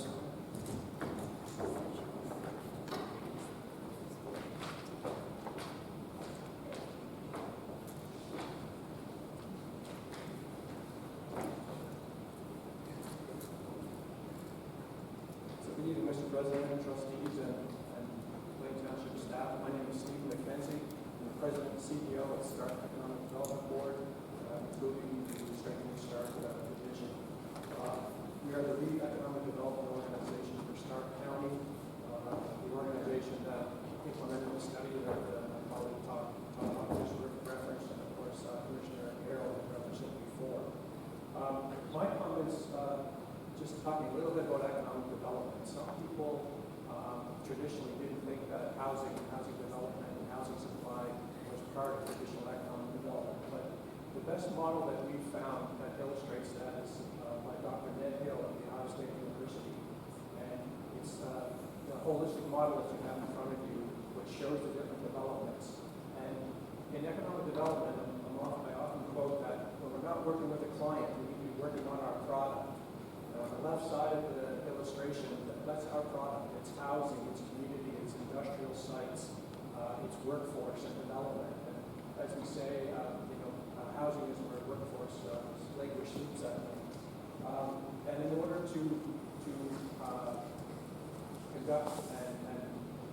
Good evening, Mr. President, trustees, and Plain Township staff. My name is Stephen McKenzie. I'm the president and CEO of Stark Economic Development Board, including the Strengthening Stark division. We are the lead economic development organization for Stark County, the organization that implemented the study that my colleague Todd just referenced, and of course Commissioner Harold referenced it before. My comments, just talking a little bit about economic development. Some people traditionally didn't think that housing development, and housing supply was part of traditional economic development. But the best model that we found that illustrates that is by Dr. Ned Hill of the Ohio State University. And it's the holistic model that you have in front of you, which shows the different developments. And in economic development, I often quote that when we're not working with a client, we need to be working on our product. On the left side of the illustration, that's our product. It's housing, it's community, it's industrial sites, it's workforce and development. And as we say, housing is where workforce labor sleeps at night. And in order to conduct and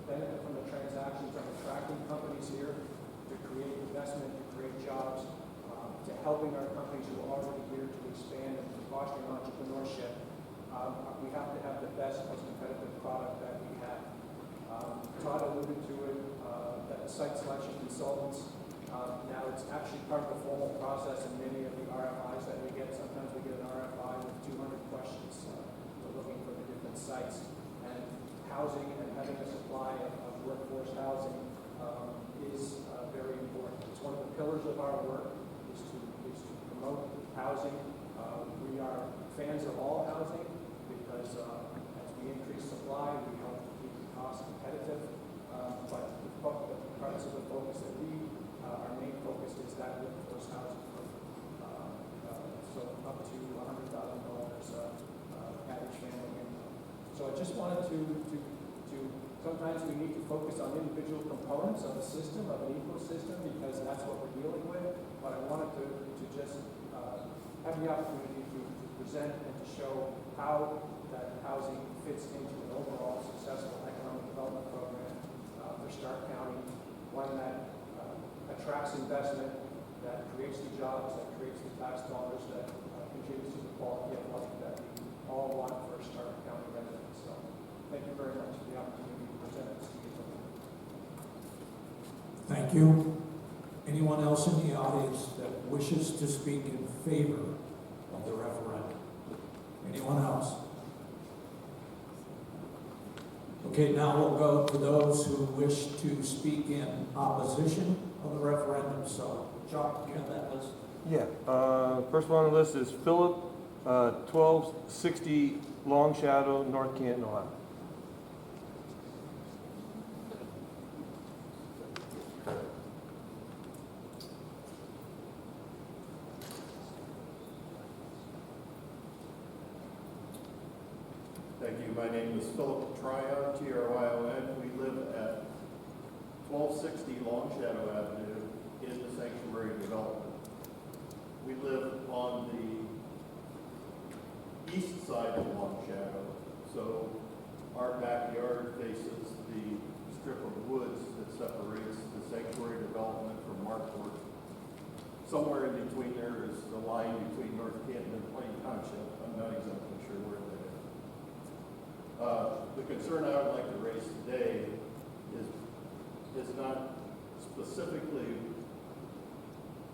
benefit from the transactions of attracting companies here, to create investment, to create jobs, to helping our companies who are already here to expand and to fostering entrepreneurship, we have to have the best, most competitive product that we have. Todd alluded to it, that site selection consultants, now it's actually part of the formal process in many of the RFIs that we get. Sometimes we get an RFI with 200 questions. We're looking for the different sites. And housing and having a supply of workforce housing is very important. It's one of the pillars of our work is to promote housing. We are fans of all housing because as we increase supply, we help keep the cost competitive. But the parts of the focus that our main focus is that workforce housing. So up to $100,000 average family income. So I just wanted to sometimes we need to focus on individual components of a system, of an ecosystem, because that's what we're dealing with. But I wanted to just have the opportunity to present and to show how that housing fits into an overall successful economic development program for Stark County, one that attracts investment, that creates the jobs, that creates the tax dollars, that contributes to the quality of life that we all want for Stark County residents. So thank you very much for the opportunity to present this to you tonight. Thank you. Anyone else in the audience that wishes to speak in favor of the referendum? Anyone else? Okay, now we'll go to those who wish to speak in opposition of the referendum. So, Chuck, you have that list? Yeah, first one on the list is Philip, 1260 Long Shadow, North Canton, Ohio. Thank you. My name is Philip Tryon, Tryon. We live at 1260 Long Shadow Avenue in the sanctuary development. We live on the east side of Long Shadow, so our backyard faces the strip somewhere in between there is the line between North Canton and Plain Township. I'm not exactly sure where that is. The concern I would like to raise today is not specifically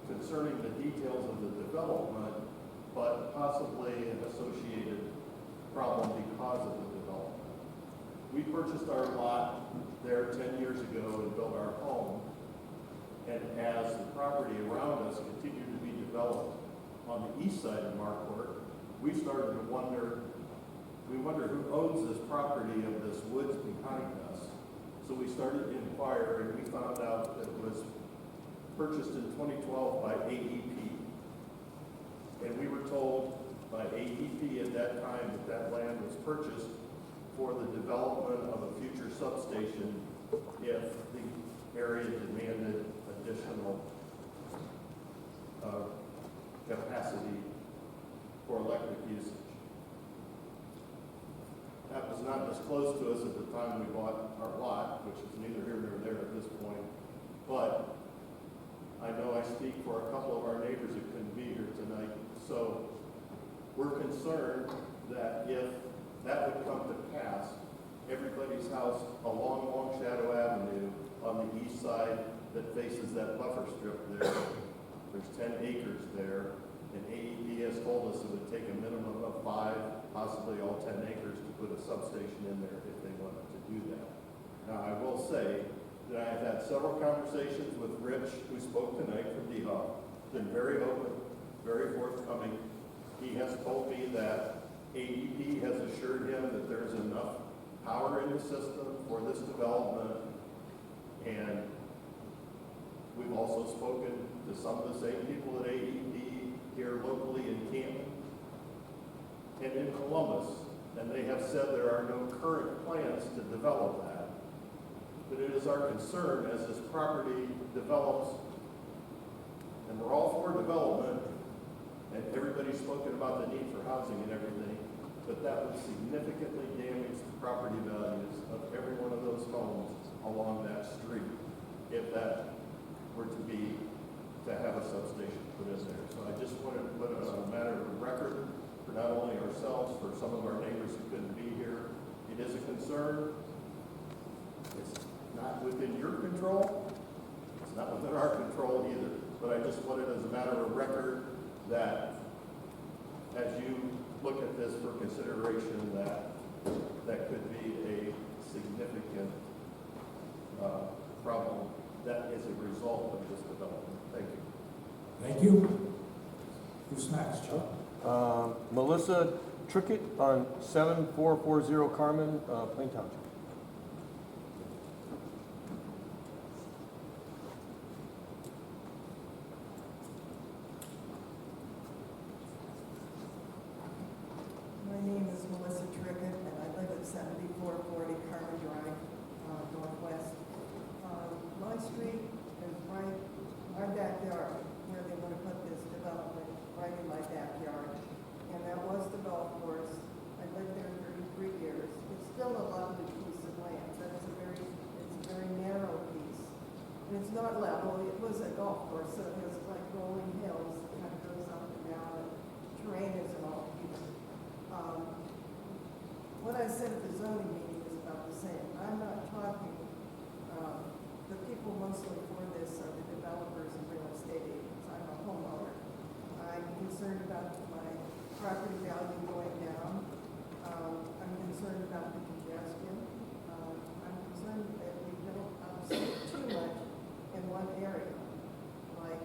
concerning the details of the development, but possibly an associated problem because of the development. We purchased our lot there 10 years ago and built our home. And as the property around us continued to be developed on the east side of Marquardt, we started to wonder who owns this property of this woods behind us. So we started to inquire, and we found out that it was purchased in 2012 by AEP. And we were told by AEP at that time that land was purchased for the development of a future substation if the area demanded additional capacity for electric usage. That was not disclosed to us at the time we bought our lot, which is neither here nor there at this point. But I know I speak for a couple of our neighbors who couldn't be here tonight. So we're concerned that if that would come to pass, everybody's house along Long Shadow Avenue on the east side that faces that buffer strip there, there's 10 acres there, and AEP has told us it would take a minimum of 5, possibly all 10 acres to put a substation in there if they wanted to do that. Now, I will say that I have had several conversations with Rich, who spoke tonight from DHOP, been very open, very forthcoming. He has told me that AEP has assured him that there's enough power in the system for this development, and we've also spoken to some of the same people at AEP here locally in Canton and in Columbus, and they have said there are no current plans to develop that. But it is our concern as this property develops, and we're all for development, and everybody's spoken about the need for housing and everything, but that would significantly damage the property values of every one of those homes along that street if that were to have a substation put in there. So I just wanted to put a matter of record for not only ourselves, for some of our neighbors who couldn't be here. It is a concern. It's not within your control. It's not within our control either. But I just wanted as a matter of record that as you look at this for consideration, that could be a significant problem that is a result of this development. Thank you. Thank you. Who's next, Chuck? Melissa Trickett on 7440 Carmen, Plain Township. My name is Melissa Trickett, and I live at 7440 Carmen Drive, Northwest. My street is right, our backyard, where they want to put this development, right in my backyard. And that was the golf course. I lived there 33 years. It's still a lovely piece of land, but it's a very narrow piece. And it's not level. It was a golf course, so it has like rolling hills. It kind of goes up and down, and terrain isn't all even. What I said at the zoning meeting is about the same. I'm not talking, the people mostly for this are the developers and real estate agents. I'm a homeowner. I'm concerned about my property value going down. I'm concerned about the congestion. I'm concerned that we don't upset too much in one area. Like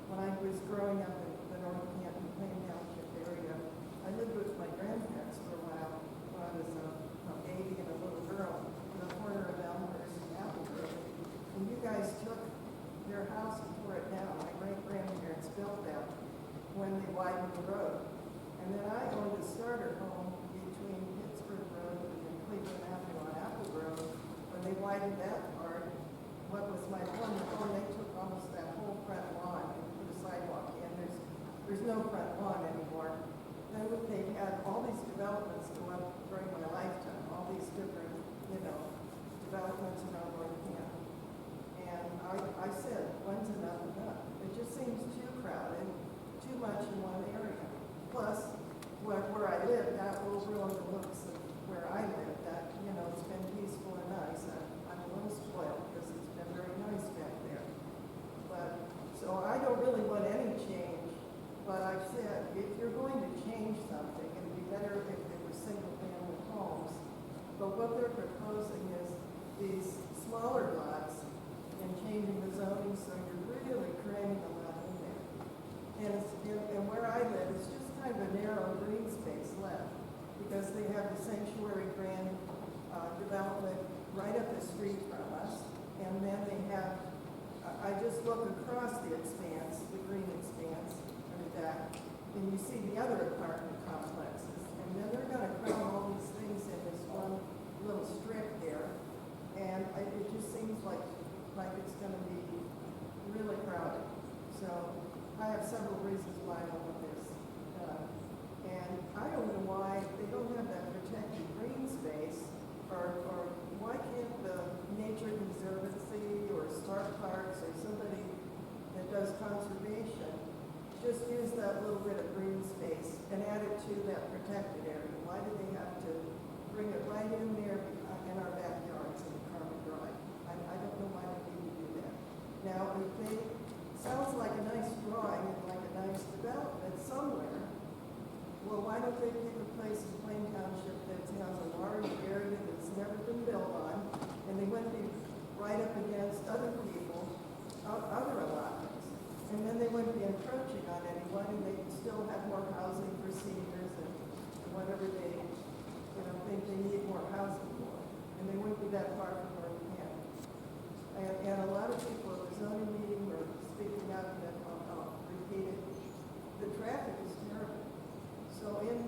when I was growing up in the North Canton, Plain Township area, I lived with my grandparents for a while when I was a baby and a little girl in the corner of Elmhurst and Apple Grove. And you guys took their house and tore it down. My great-grandparents built that when they widened the road. And then I owned a starter home between Pittsburgh Road and Cleveland Avenue on Apple Grove. When they widened that part, what was my home, they took almost that whole front lawn and put a sidewalk in. There's no front lawn anymore. Then they've had all these developments go up during my lifetime, all these different, developments around North Canton. And I said, when's enough enough? It just seems too proposing is these smaller lots and changing the zoning, so you're really cramming a lot in there. And where I live, it's just kind of a narrow green space left, because they have the sanctuary grand development right up the street from us, and then they have, I just look across the expanse, the green expanse, and that, and you see the other apartment complexes, and then they're gonna cram all these things in this one little strip there, and it just seems like it's gonna be really crowded. So I have several reasons why I don't want this done. And I don't know why they don't have that protected green space, or why can't the Nature Conservancy or Stark Parks or somebody that does conservation just use that little bit of green space and add it to that protected area? Why do they have to bring it right in there in our backyards in the Carmen Drive? I don't know why they need to do that. Now, if they, sounds like a nice drawing and like a nice development somewhere, well, why don't they pick a place in Plain Township that has a large area that's never been built on, and they wouldn't be right up against other people, other allotments, and then they wouldn't be encroaching on anyone, and they could still have more housing for seniors and whatever they, think they need more housing for, and they wouldn't be that far from where we can. And a lot of people at the zoning meeting were speaking out, and I'll repeat it, the traffic is terrible. So in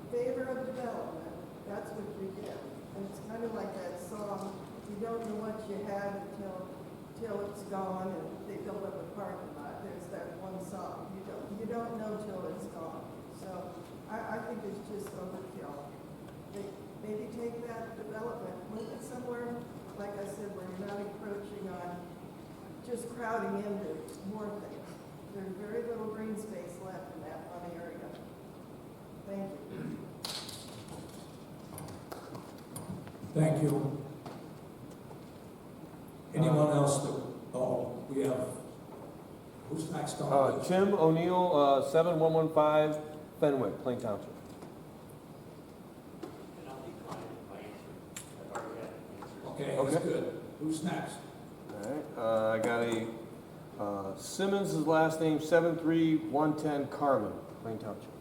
favor of development, that's what you get. And it's kind of like that song, you don't know what you have until it's gone and they build up a parking lot. There's that one song, you don't know till it's gone. So I think it's just overkill. Maybe take that development, move it somewhere, like I said, where you're not encroaching on, just crowding into more things. There's very little green space left in that one area. Thank you. Thank you. Anyone else that, we have, who's next on? Tim O'Neill, 7115 Fenwick, Plain Township. And I'll decline my answer. I've already had answers. Okay, that's good. Who's next? All right, I got a Simmons' last name, 73110 Carmen, Plain Township.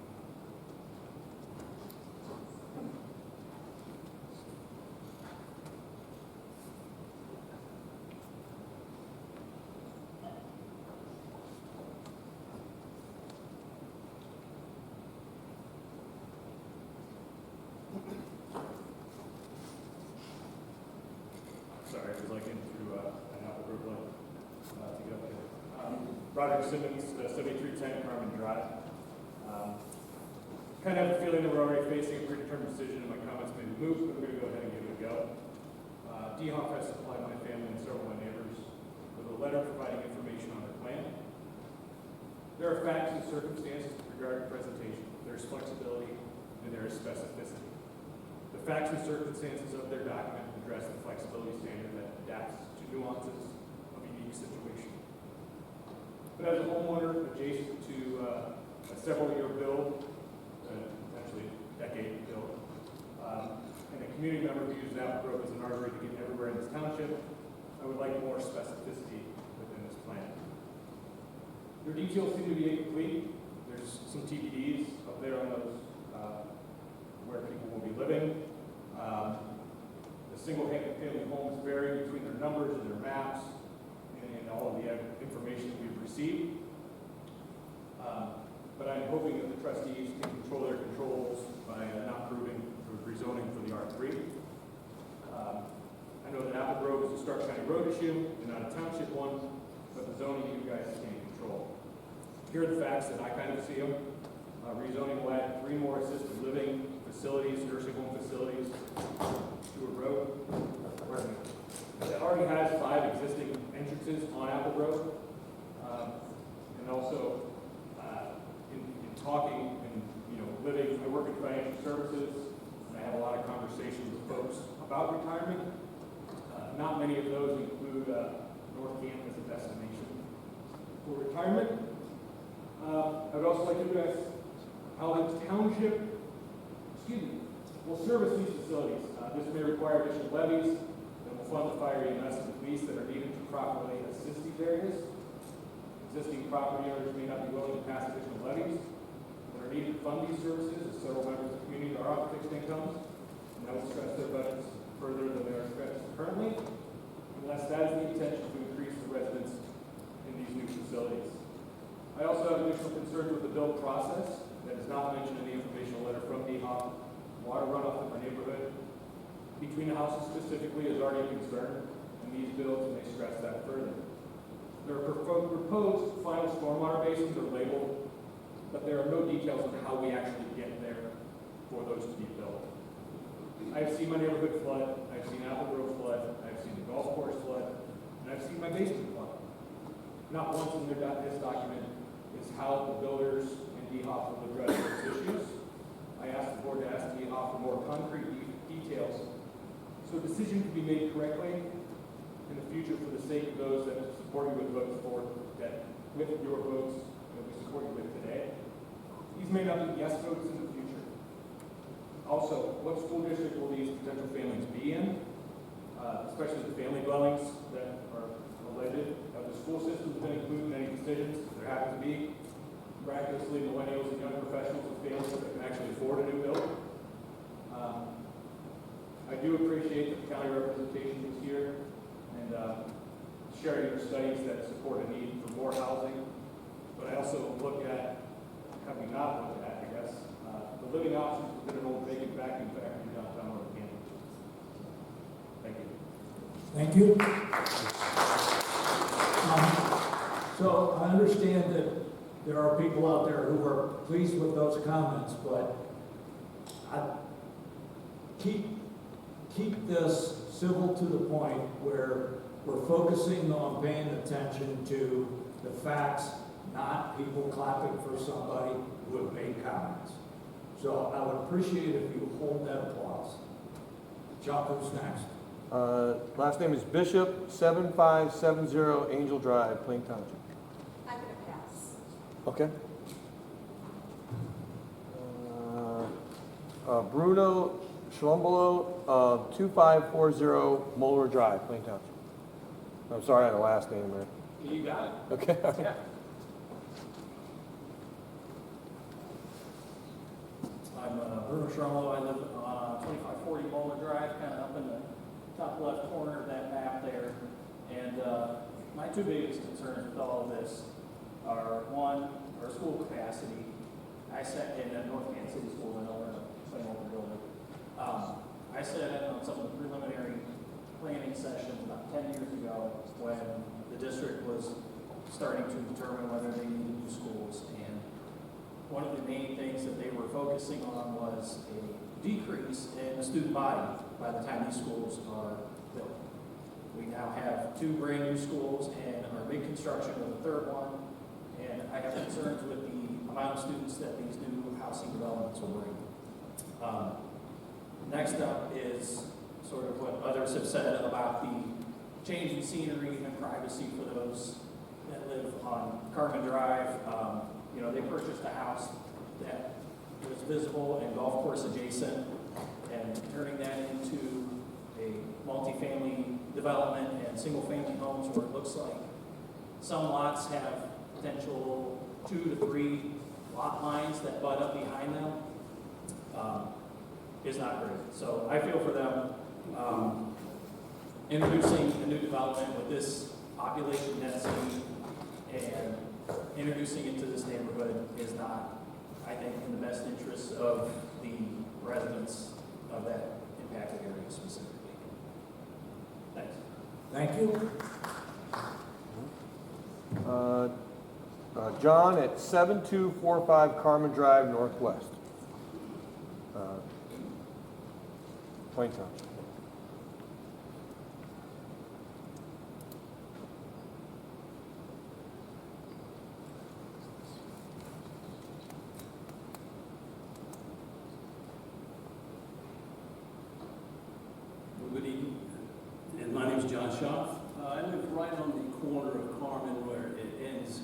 Sorry, I was looking through an Apple Group link to get up there. Roger Simmons, 7310 Carmen Drive. Kind of have a feeling that we're already facing a predetermined decision, and my comments may be moved, but I'm going to go ahead and give it a go. DHOF has supplied my family and several of my neighbors with a letter providing information on their plan. There are facts and circumstances with regard to presentation. There is flexibility and there is specificity. The facts and circumstances of their document address the flexibility standard that adapts to nuances of a unique situation. But as a homeowner adjacent to a several-year build, potentially decade build, and a community member who uses Apple Grove as an artery to get everywhere in this township, I would like more specificity within this plan. Your details seem to be incomplete. There's some TBDs up there on those where people will be living. The single-family homes vary between their numbers and their maps and all of the information we've received. But I'm hoping that the trustees can control their controls by not approving the rezoning for the R3. I know that Apple Grove is a Stark County road issue and not a township one, but the zoning you guys can't control. Here are the facts that I kind of see them. Rezoning will add 3 more assisted living facilities, nursing home facilities to a road that already has 5 existing entrances on Apple Road. And also, in talking and living, I work in financial services, and I have a lot of conversations with folks about retirement. Not many of those include North Canton as a destination for retirement. I'd also like to address how the township, will service these facilities. This may require additional levies that will fund the fire EMS and police that are needed to properly assist these areas. Existing property owners may not be willing to pass additional levies that are needed to fund these services, as several members of the community are off fixed incomes, and that will stress their budgets further than they are stretched currently, unless that is the intention to increase the residents in these new facilities. I also have additional concerns with the build process that is not mentioned in the informational letter from DHOP. Water runoff in my neighborhood between the houses specifically is already a concern, and these builds may stress that further. There are proposed final stormwater basins are labeled, but there are no details on how we actually get there for those to be built. I've seen my neighborhood flood, I've seen Apple Grove flood, I've seen the golf course flood, and I've seen my basement flood. Not once in this document is how the builders and DHOP will address those issues. I asked the board to ask DHOP for more concrete details so a decision can be made correctly in the future for the sake of those that support you with votes for, that with your votes that we support you with today. These may not be yes votes in the future. Also, what school district will these potential families be in? Especially the family dwellings that are alleged. Have the school systems been included in any decisions? There happen to be miraculously millennials and young professionals with families that can actually afford a new build. I do appreciate that the county representation is here and sharing your studies that support a need for more housing. But I also look at, have we not looked at, I guess, the living options within an old vacant vacuum factory downtown North Canton. Thank you. Thank you. So I understand that there are people out there who are pleased with those comments, but keep this civil to the point where we're focusing on paying attention to the facts, not people clapping for somebody who have made comments. So I would appreciate if you hold that applause. Chuck, who's next? Last name is Bishop, 7570 Angel Drive, Plain Township. I'm gonna pass. Okay. Bruno Schlumbolo, 2540 Moeller Drive, Plain Township. I'm sorry, I had a last name there. You got it. Okay. Yeah. I'm Bruno Sharlo. I live on 2540 Moeller Drive, kind of up in the top left corner of that map there. And my two biggest concerns with all of this are, one, our school capacity. I sat in at North Canton City Schools, I know we're in the same old building. I sat in on some of the preliminary planning sessions about 10 years ago when the district was starting to determine whether they needed new schools. And one of the main things that they were focusing on was a decrease in the student body by the time these schools are built. We now have 2 brand new schools and are mid-construction with a 3rd one. And I have concerns with the amount of students that these new housing developments will bring. Next up is sort of what others have said about the change in scenery and privacy for those that live on Carmen Drive. You know, they purchased a house that was visible and golf course adjacent, and turning that into a multifamily development and single-family homes where it looks like some lots have potential 2 to 3 lot lines that butt up behind them, is not great. So I feel for them. Introducing a new development with this population density and introducing it to this neighborhood is not, I think, in the best interest of the residents of that impacted area specifically. Thanks. Thank you. John at 7245 Carmen Drive, Northwest. Plain Township. Good evening, and my name is John Schaaf. I live right on the corner of Carmen where it ends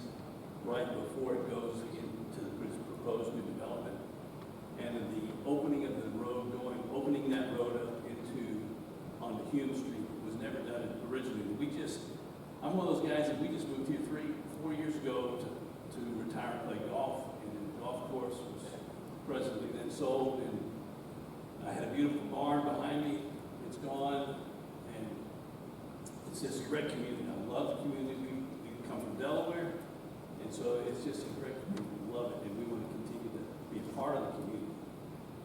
right before it goes into this proposed new development. And the opening of the road going that road up onto Hume Street. It was never done originally. I'm one of those guys that we just moved here 3-4 years ago to retire and play golf. And the golf course was presently then sold, and I had a beautiful barn behind me. It's gone, and it's just a great community. I love the community. We come from Delaware, and so it's just a great community. We love it, and we want to continue to be a part of the community.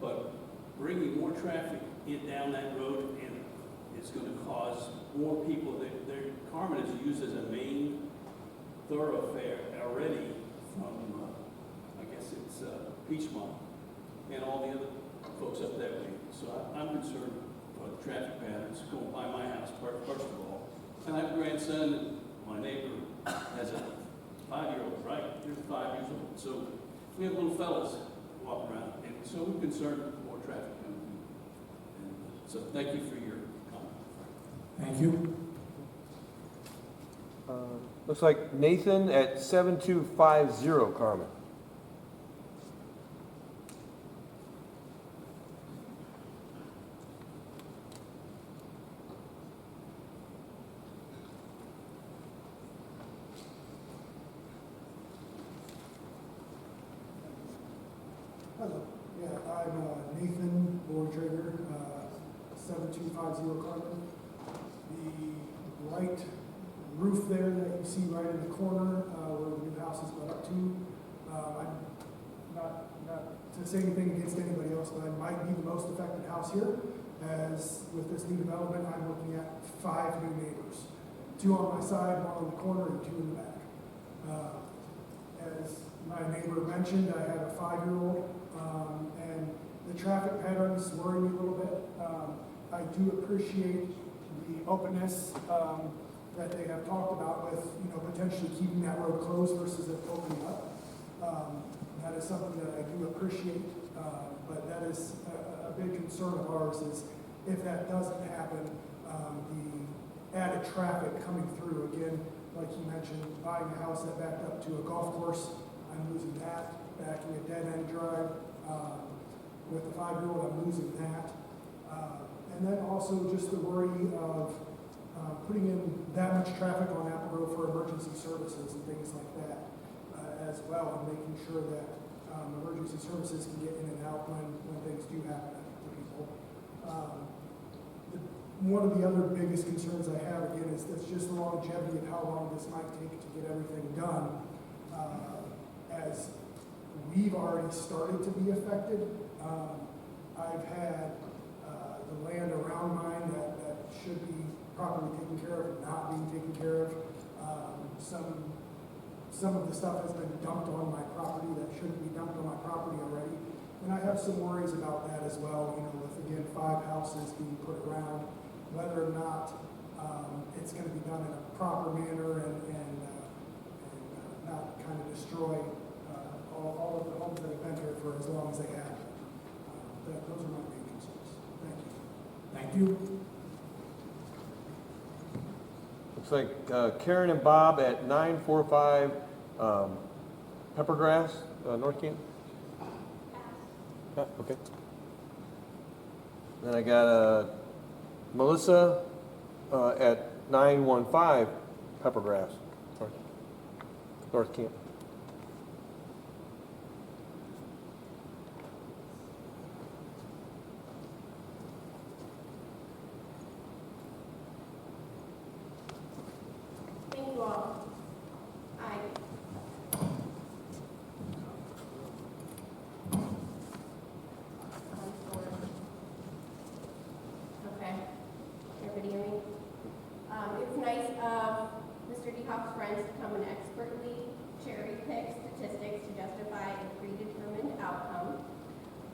But bringing more traffic down that road, and it's going to cause more people. Carmen is used as a main thoroughfare already from, I guess it's Peachmont and all the other folks up that way. So I'm concerned about the traffic patterns going by my house, first of all. And I have a grandson, and my neighbor has a 5-year-old, right? He's 5 years old. So we have little fellas walk around, and so we're concerned with more traffic coming through. And so thank you for your comment. Thank you. Looks like Nathan at 7250 Carmen. Hello. Yeah, I'm Nathan Bortrager, 7250 Carmen. The white roof there that you see right in the corner where the new house is built up to, I'm not to say anything against anybody else, but I might be the most affected house here. As with this new development, I'm looking at 5 new neighbors. 2 on my side, 1 on the corner, and 2 in the back. As my neighbor mentioned, I have a 5-year-old, and the traffic patterns worry me a little bit. I do appreciate the openness that they have talked about with, potentially keeping that road closed versus it opening up. That is something that I do appreciate, but that is a big concern of ours is if that doesn't happen, the added traffic coming through. Again, like you mentioned, buying a house that backed up to a golf course, I'm losing that. Backing a dead-end drive with a 5-year-old, I'm losing that. And then also just the worry of putting in that much traffic on Apple Road for emergency services and things like that as well, and making sure that emergency services can get in and out when things do happen to people. One of the other biggest concerns I have, again, is just the longevity of how long this might take to get everything done. As we've already started to be affected, I've had the land around mine that should be properly taken care of not being taken care of. Some of the stuff has been dumped on my property that shouldn't be dumped on my property already. And I have some worries about that as well, with, again, 5 houses being put around, whether or not it's going to be done in a proper manner and not kind of destroy all of the homes that have been here for as long as they have. Those are my main concerns. Thank you. Thank you. Looks like Karen and Bob at 945 Peppergrass, North Canton. Okay. Then I got Melissa at 915 Peppergrass, North Canton. Thank you all. Okay. Everybody hear me? It's nice of Mr. DeHoff's friends to come and expertly cherry-pick statistics to justify a predetermined outcome.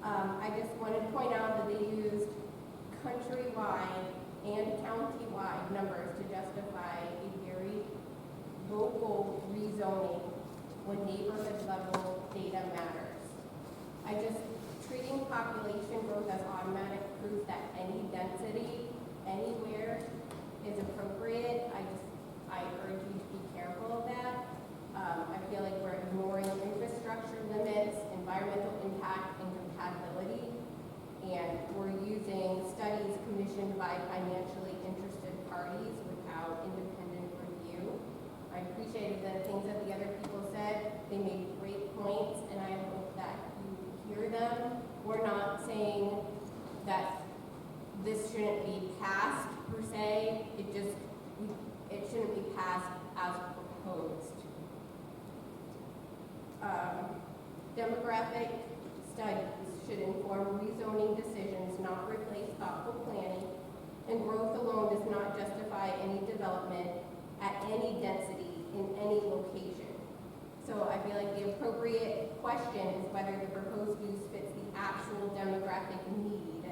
I just wanted to point out that they used countrywide and county-wide numbers to justify a very local rezoning when neighborhood level data matters. Treating population growth as automatic proof that any density anywhere is appropriate, I urge you to be careful of that. I feel like we're ignoring infrastructure limits, environmental impact, and compatibility, and we're using parties without independent review. I appreciated the things that the other people said. They made great points, and I hope that you hear them. We're not saying that this shouldn't be passed per se. It shouldn't be passed as proposed. Demographic studies should inform rezoning decisions, not replace thoughtful planning, and growth alone does not justify any development at any density in any location. So I feel like the appropriate question is whether the proposed use fits the actual demographic need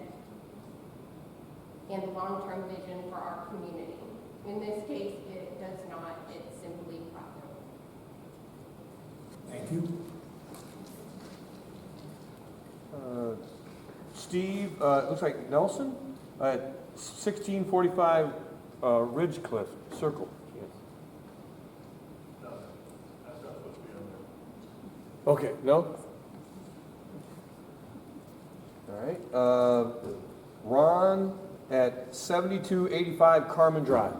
and long-term vision for our community. In this case, it does not. It's simply profit. Thank you. Steve, looks like Nelson at 1645 Ridgecliff Circle. No, that's not supposed to be on there. Okay, no? All right. Ron at 7285 Carmen Drive.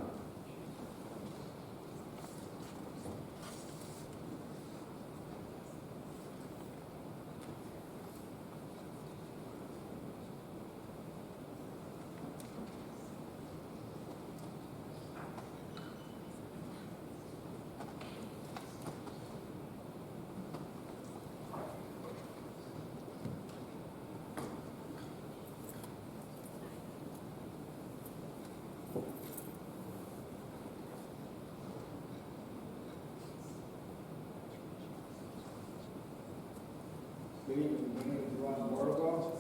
Good evening, my name is Ron Borgo,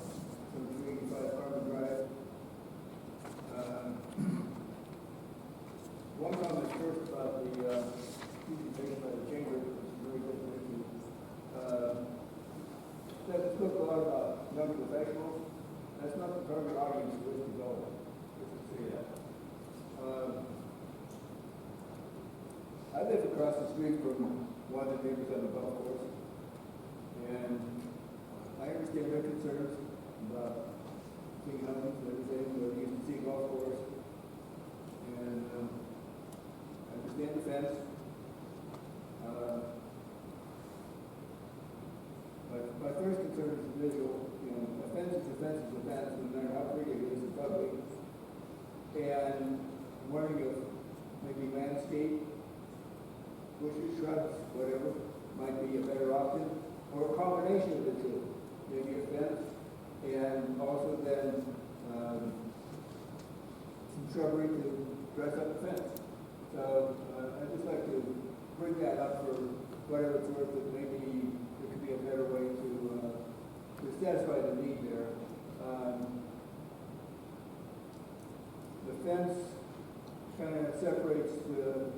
from 385 Carmen Drive. One comment first about the presentation by the chamber, which is very good issue. Let's talk a lot about young professionals. That's not the target audience for this development. Just to say that. I live across the street from one of the neighbors on the golf course, and I understand their concerns about seeing huntings and everything, but you can see a golf course. And I understand the fence. But my first concern is the visual. You know, a fence is a fence is a fence, no matter how pretty it is, it's ugly. And I'm wondering if maybe landscape, bushes, shrubs, whatever, might be a better option, or a combination of the two. Maybe a fence, and also then some shrubbery to dress up the fence. So I'd just like to bring that up for whatever it's worth, that maybe there could be a better way to satisfy the need there. The fence kind of separates the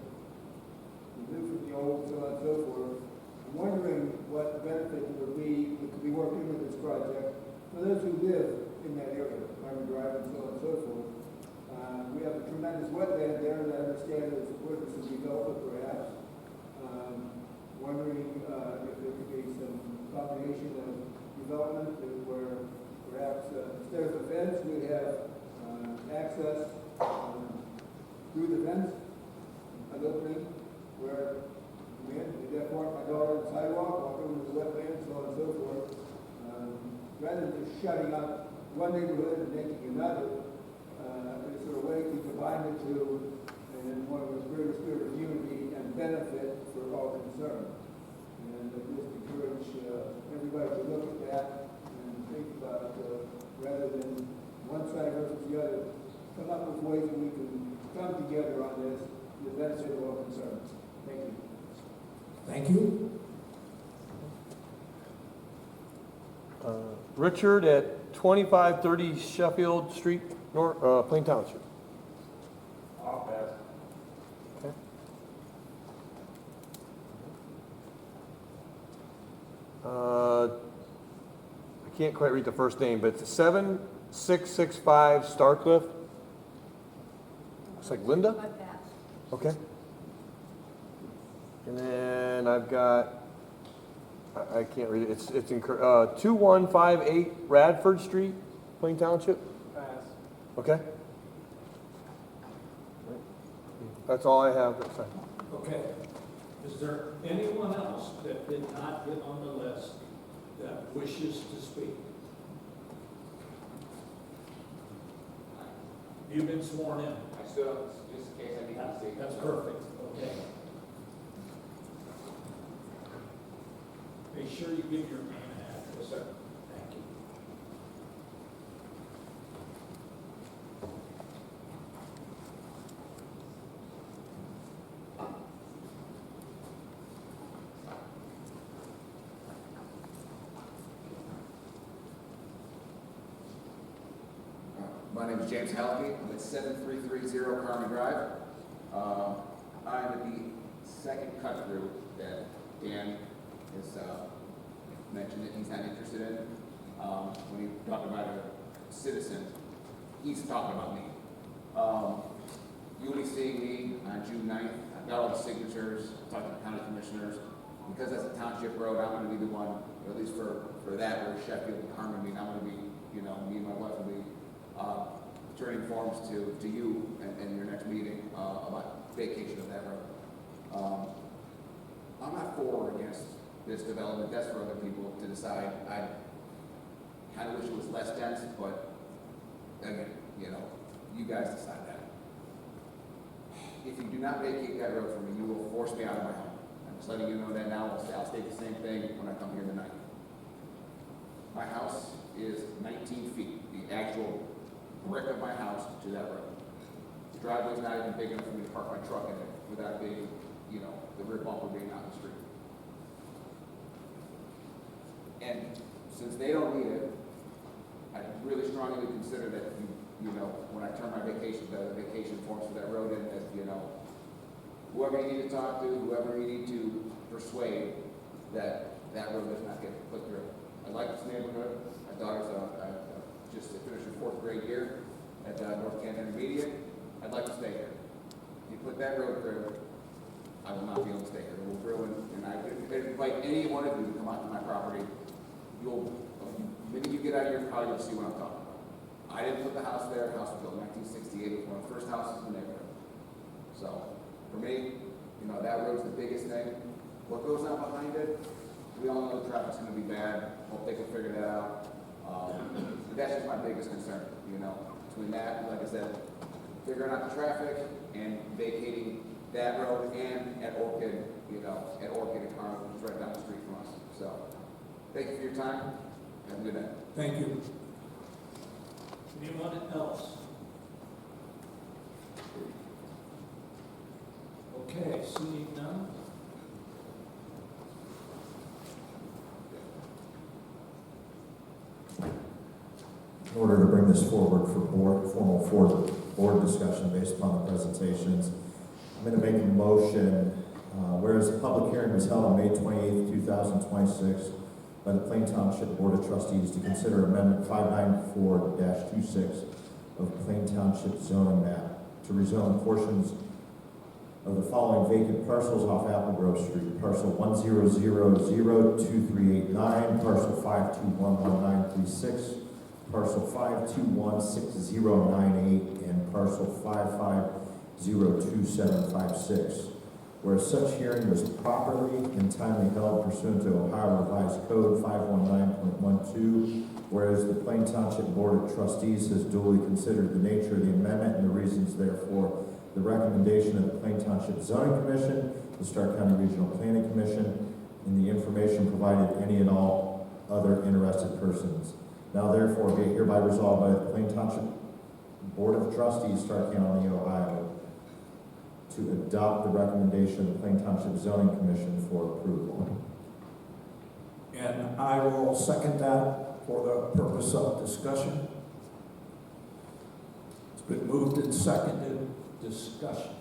new from the old, so on and so forth. I'm wondering what benefit there would be that could be worked into this project for those who live in that area, Carmen Drive and so on and so forth. We have a tremendous wetland there, and I understand there's a purpose of development perhaps. Wondering if there could be some combination of development where perhaps instead of a fence, we'd have access through the fence, an opening where we'd have walk my daughter on the sidewalk, walk over to the wetland, so on and so forth. Rather than just shutting up one neighborhood and making another, it's sort of a way to combine the two in one of the greater spirit of unity and benefit for all concerned. And I just encourage everybody to look at that and think about, rather than one side versus the other, come up with ways that we can come together on this to the benefit of all concerned. Thank you. Thank you. Richard at 2530 Sheffield Street, Plain Township. I'll pass. Okay. I can't quite read the first name, but it's 7665 Starcliff. Looks like Linda. Like that. Okay. And then I've got, I can't read it, it's in 2158 Radford Street, Plain Township. Pass. Okay. That's all I have to say. Okay. Is there anyone else that did not get on the list that wishes to speak? You've been sworn in. I stood up just in case I need to speak. That's perfect. Okay. Make sure you give your name and address. Yes, sir. Thank you. My name is James Halke. I'm at 7330 Carmen Drive. I'm at the second cut through that Dan has mentioned that he's not interested in. When he talked about a citizen, he's talking about me. You'll be seeing me on June 9th. I've got all the signatures, talked to the county commissioners. Because that's a township road, I'm going to be the one, at least for that, where Sheffield and Carmen meet, I'm going to be, me and my wife will be turning forms to you in your next meeting about vacation of that road. I'm not for or against this development. That's for other people to decide. I kind of wish it was less dense, but again, you guys decide that. If you do not vacate that road for me, you will force me out of my home. I'm just letting you know that now. I'll state the same thing when I come here tonight. My house is 19 feet, the actual brick of my house to that road. The driveway's not even big enough for me to park my truck in it without being, the rear bumper being out in the street. And since they don't need it, I really strongly consider that when I turn my vacation forms for that road in, that, whoever you need to talk to, whoever you need to persuade, that road does not get put through. I like this neighborhood. My daughter's just finished her 4th grade year at North Canton Intermediate. I'd like to stay here. If you put that road through, I will not be able to stay here. It will ruin, and I invite any one of you to come out to my property. The minute you get out of your car, you'll see what I'm talking about. I didn't put the house there. The house was built in 1968. It was one of the first houses in the neighborhood. So, for me, that road's the biggest thing. What goes on behind it, we all know the traffic's going to be bad. Hope they can figure that out. But that's just my biggest concern, between that, like I said, figuring out the traffic and vacating that road and at Orchid, at Orchid and Carmen, which is right down the street from us. So, thank you for your time. Have a good night. Thank you. Anyone else? Okay, seeing none. In order to bring this forward for formal board discussion based upon the presentations, I'm going to make a motion, whereas the public hearing was held on May 28th, 2026 by the Plain Township Board of Trustees to consider Amendment 594-26 of Plain Township zoning map to rezone portions of the following vacant parcels off Apple Grove Street: parcel 10002389, parcel 5211936, parcel 5216098, and parcel 55022756. Whereas such hearing was properly and timely held pursuant to Ohio Revised Code 519.12, whereas the Plain Township Board of Trustees has duly considered the nature of the amendment and the reasons therefore, the recommendation of the Plain Township Zoning Commission, the Stark County Regional Planning Commission, and the information provided any and all other interested persons. Now therefore be it hereby resolved by the Plain Township Board of Trustees, Stark County, Ohio, to adopt the recommendation of the Plain Township Zoning Commission for approval. And I will second that for the purpose of discussion. It's been moved and seconded. Discussion.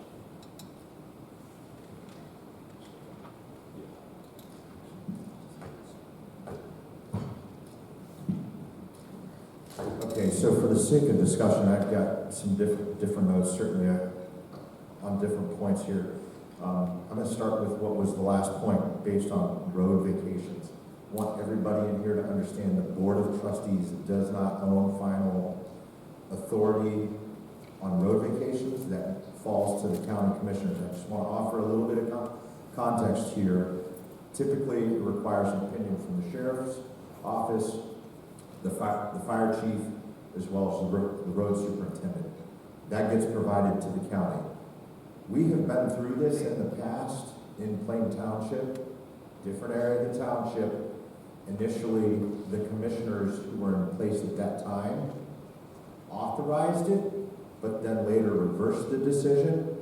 Okay, so for the sake of discussion, I've got some different notes, certainly on different points here. I'm going to start with what was the last point based on road vacations. I want everybody in here to understand the Board of Trustees does not own final authority on road vacations. That that falls to the county commissioners. I just want to offer a little bit of context here. Typically, it requires an opinion from the sheriff's office, the fire chief, as well as the road superintendent. That gets provided to the county. We have been through this in the past in Plain Township, different area of the township. Initially, the commissioners who were in place at that time authorized it, but then later reversed the decision.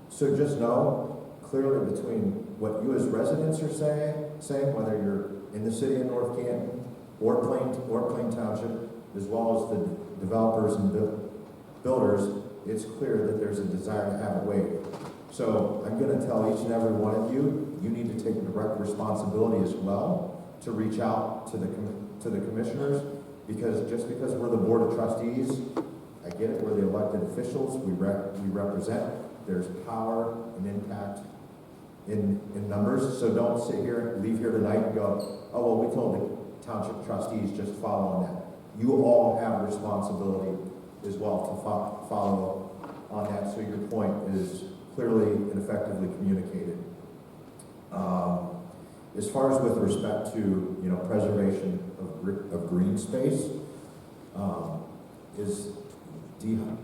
So just know, clearly between what you as residents are saying, whether you're in the city of North Canton or Plain Township, as well as the developers and builders, it's clear that there's a desire to have it waived. So I'm going to tell each and every one of you, you need to take direct responsibility as well to reach out to the commissioners, because just because we're the board of trustees, I get it, we're the elected officials, we represent, there's power and impact in numbers. So don't leave here tonight and go, oh, well, we told the township trustees just follow on that. You all have a responsibility as well to follow on that, so your point is clearly and effectively communicated. As far as with respect to preservation of green space, is Dan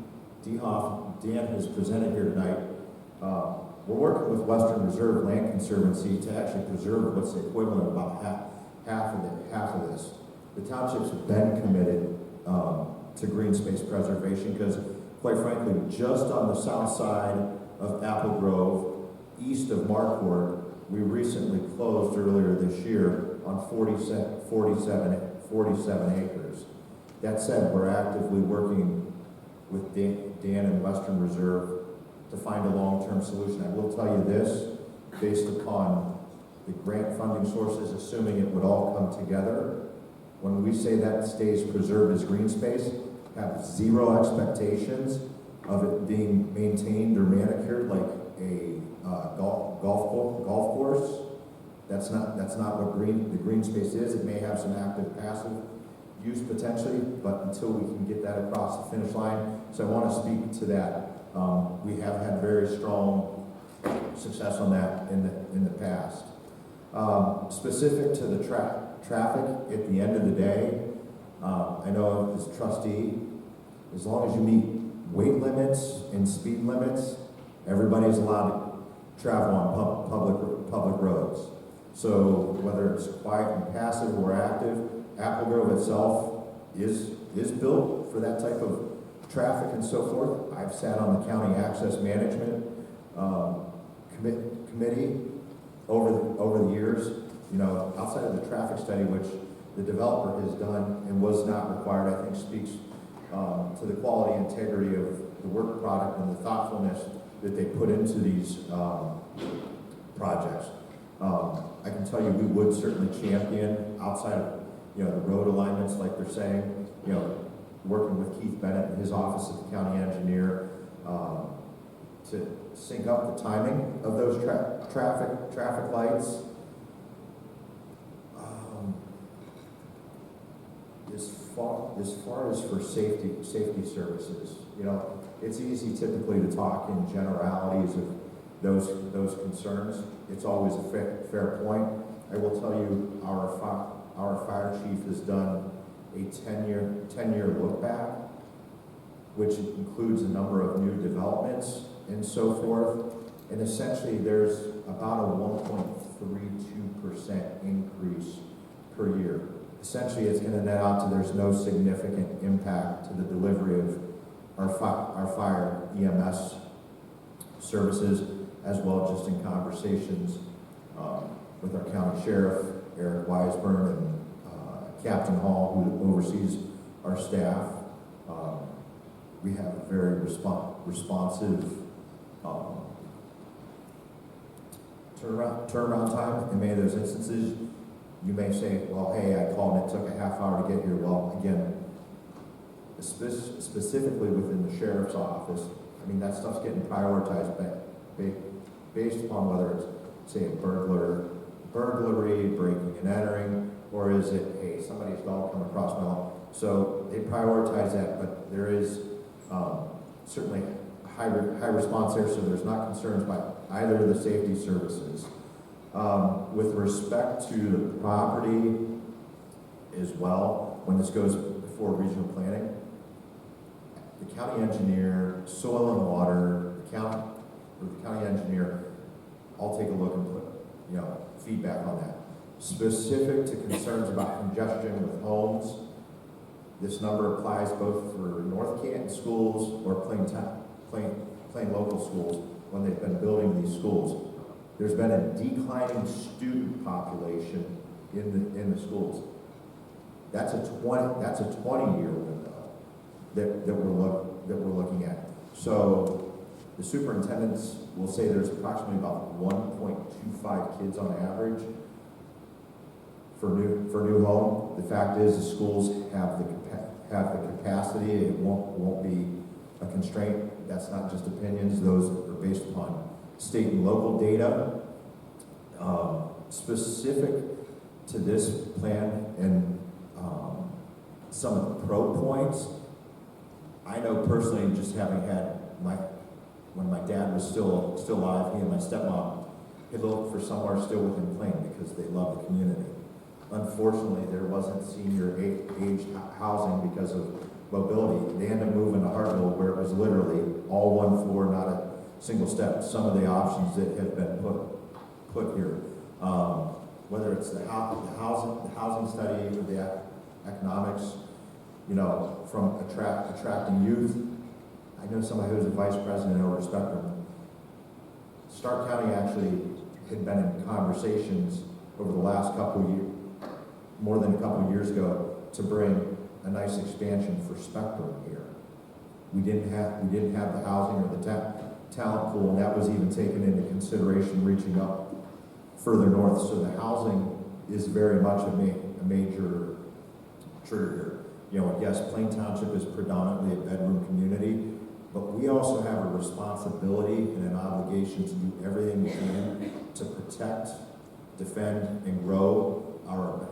has presented here tonight. We're working with Western Reserve Land Conservancy to actually preserve what's the equivalent of about half of this. The township's been committed to green space preservation because, quite frankly, just on the south side of Apple Grove, east of Marquardt, we recently closed earlier this year on 47 acres. That said, we're actively working with Dan and Western Reserve to find a long-term solution. I will tell you this, based upon the grant funding sources, assuming it would all come together, when we say that stays preserved as green space, have zero expectations of it being maintained or manicured like a golf course. That's not what the green space is. It may have some active passive use potentially, but until we can get that across the finish line. So I want to speak to that. We have had very strong success on that in the past. Specific to the traffic, at the end of the day, I know as a trustee, as long as you meet weight limits and speed limits, everybody's allowed to travel on public roads. So whether it's quiet and passive or active, Apple Grove itself is built for that type of traffic and so forth. I've sat on the county access management committee over the years. Outside of the traffic study, which the developer has done and was not required, I think speaks to the quality and integrity of the work product and the thoughtfulness that they put into these projects. I can tell you we would certainly champion outside of the road alignments like they're saying, working with Keith Bennett and his office of the county engineer to sync up the timing of those traffic lights. As far as for safety services, it's easy typically to talk in generalities of those concerns. It's always a fair point. I will tell you, our fire chief has done a 10-year look back, which includes a number of new developments and so forth. And essentially, there's about a 1.32% increase per year. Essentially, it's going to net out to there's no significant impact to the delivery of our fire EMS services, as well just in conversations with our county sheriff, Eric Weisburn, and Captain Hall, who oversees our staff. We have a very responsive turnaround time. In many of those instances, you may say, well, hey, I called and it took a half hour to get here. Well, again, specifically within the sheriff's office, that stuff's getting prioritized based upon whether it's, say, a burglary, breaking and entering, or is it, hey, somebody's dog come across my lawn. So they prioritize that, but there is certainly high response there, so there's not concerns by either of the safety services. With respect to the property as well, when this goes before regional planning, the county engineer, soil and water, the county engineer, I'll take a look and put, feedback on that. Specific to concerns about congestion with homes, this number applies both for North Canton schools or plain local schools when they've been building these schools. There's been a declining student population in the schools. That's a 20-year window that we're looking at. So the superintendents will say there's approximately about 1.25 kids on average for new home. The fact is, the schools have the capacity. It won't be a constraint. That's not just opinions. Those are based upon state and local data. Specific to this plan and some of the pro points, I know personally, just having had when my dad was still alive, he and my stepmom had looked for somewhere still within Plain because they love the community. Unfortunately, there wasn't senior age housing because of mobility. They ended up moving to Hartville, where it was literally all one floor, not a single step. Some of the options that have been put here, whether it's the housing study or the economics, from attracting youth. I know somebody who was a vice president over Spectrum. Stark County actually had been in conversations over the last couple of years, more than a couple of years ago, to bring a nice expansion for Spectrum here. We didn't have the housing or the talent pool, and that was even taken into consideration reaching up further north. So the housing is very much a major trigger here. Yes, Plain Township is predominantly a bedroom community, but we also have a responsibility and an obligation to do everything we can to protect, defend, and grow our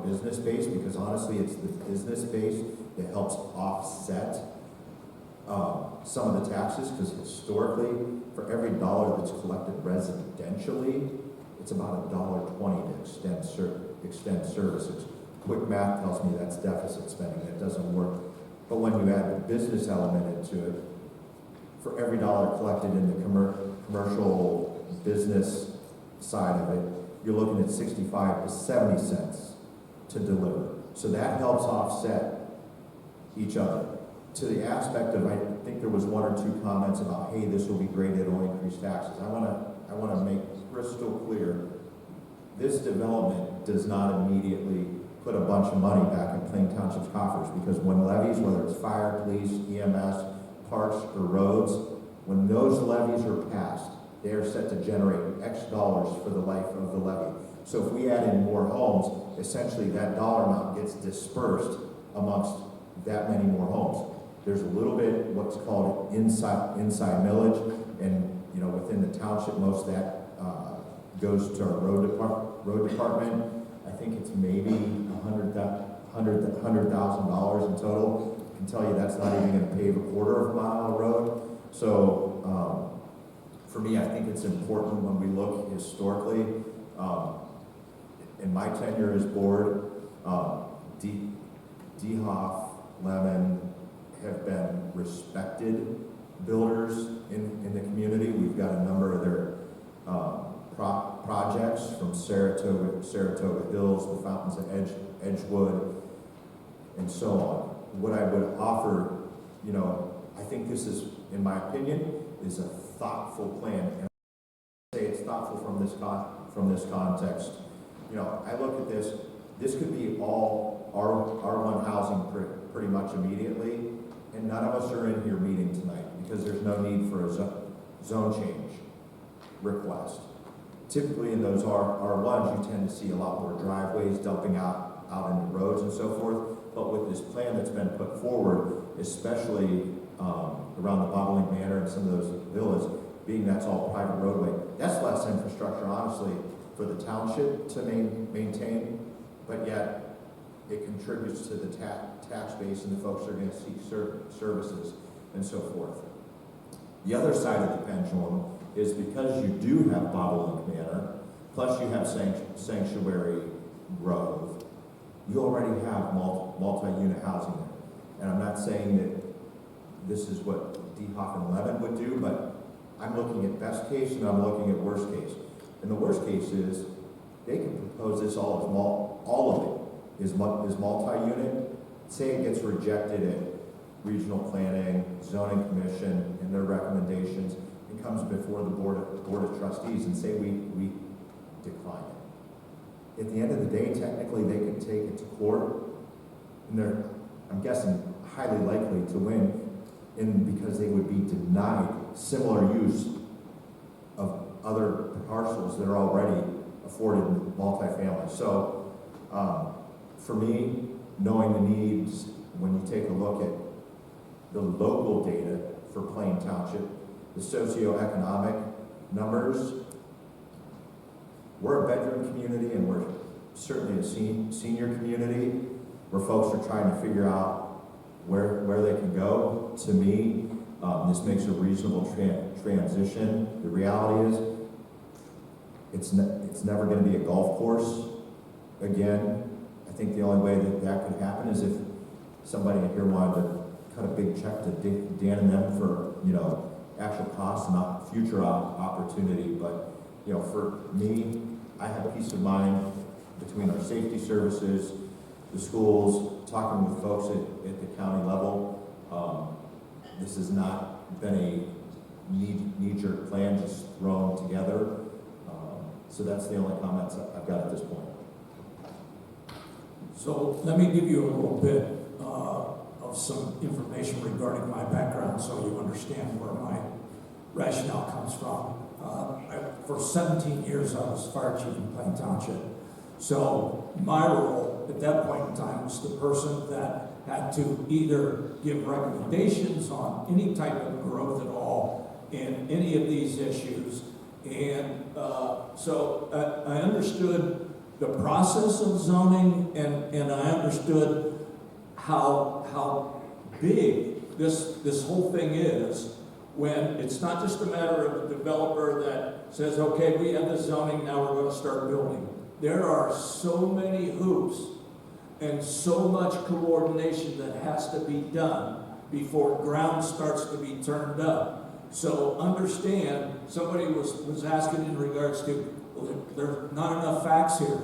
business base, because honestly, it's the business base that helps offset some of the taxes, because historically, for every dollar that's collected residentially, it's about $1.20 to extend services. Quick math tells me that's deficit spending. That doesn't work. But when you add the business element into it, for every dollar collected in the commercial business side of it, you're looking at 65 to 70 cents to deliver. So that helps offset each other. To the aspect of, I think there was one or two comments about, hey, this will be great, it'll increase taxes. I want to make crystal clear, this development does not immediately put a bunch of money back in Plain Township's coffers, because when levies, whether it's fire, police, EMS, parks, or roads, when those levies are passed, they are set to generate X dollars for the life of the levy. So if we add in more homes, essentially that dollar amount gets dispersed amongst that many more homes. There's a little bit what's called inside millage, and within the township, most of that goes to our road department. I think it's maybe $100,000 in total. I can tell you that's not even going to pave a quarter of a mile of road. So for me, I think it's important when we look historically. In my tenure as board, DeHoff, Lemon have been respected builders in the community. We've got a number of their projects from Saratoga Hills, the Fountains of Edgewood, and so on. What I would offer, I think this is, in my opinion, is a thoughtful plan. And I say it's thoughtful from this context. I look at this could be all R1 housing pretty much immediately, and none of us are in here meeting tonight because there's no need for a zone change request. Typically in those R1s, you tend to see a lot more driveways dumping out into roads and so forth. But with this plan that's been put forward, especially around the Bottling Manor and some of those villas, being that's all private roadway, that's less infrastructure, honestly, for the township to maintain, but yet it contributes to the tax base and the folks that are going to seek services and so forth. The other side of the pendulum is because you do have Bobolink Manor, plus you have Sanctuary Grove, you already have multi-unit housing there. And I'm not saying that this is what DeHoff and Levin would do, but I'm looking at best case and I'm looking at worst case. And the worst case is they can propose this all of it is multi-unit. Say it gets rejected at regional planning, zoning commission, and their recommendations, and comes before the board of trustees and say we decline it. At the end of the day, technically they could take it to court, and they're, I'm guessing, highly likely to win, because they would be denied similar use of other parcels that are already afforded multifamily. So for me, knowing the needs, when you take a look at the local data for Plain Township, the socioeconomic numbers, we're a bedroom community and we're certainly a senior community where folks are trying to figure out where they can go. To me, this makes a reasonable transition. The reality is, it's never going to be a golf course again. I think the only way that could happen is if somebody here wanted to cut a big check to Dan and them for, actual costs, not future opportunity. But, for me, I have peace of mind between our safety services, the schools, talking with folks at the county level. This has not been a knee-jerk plan just thrown together. So that's the only comments I've got at this point. So let me give you a little bit of some information regarding my background so you understand where my rationale comes from. For 17 years, I was fire chief in Plain Township. So my role at that point in time was the person that had to either give recommendations on any type of growth at all in any of these issues. And so I understood the process of zoning, and I understood how big this whole thing is, when it's not just a matter of a developer that says, okay, we have the zoning, now we're going to start building. There are so many hoops and so much coordination that has to be done before ground starts to be turned up. So understand, somebody was asking in regards to, well, there's not enough facts here.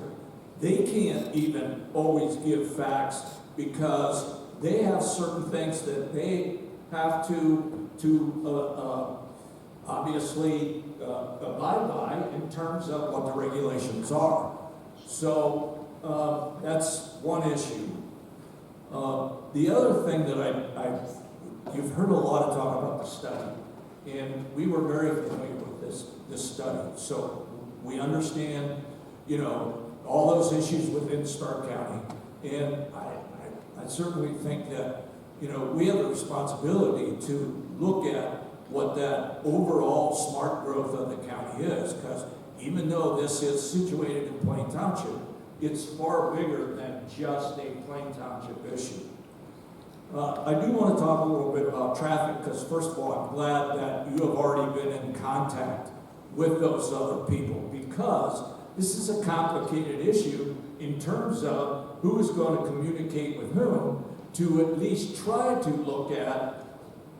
They can't even always give facts because they have certain things that they have to obviously abide by in terms of what the regulations are. So that's one issue. The other thing that you've heard a lot of talk about the study, and we were very familiar with this study. So we understand, all those issues within Stark County, and I certainly think that, we have a responsibility to look at what that overall smart growth of the county is, because even though this is situated in Plain Township, it's far bigger than just a Plain Township issue. I do want to talk a little bit about traffic, because first of all, I'm glad that you have already been in contact with those other people, because this is a complicated issue in terms of who is going to communicate with whom to at least try to look at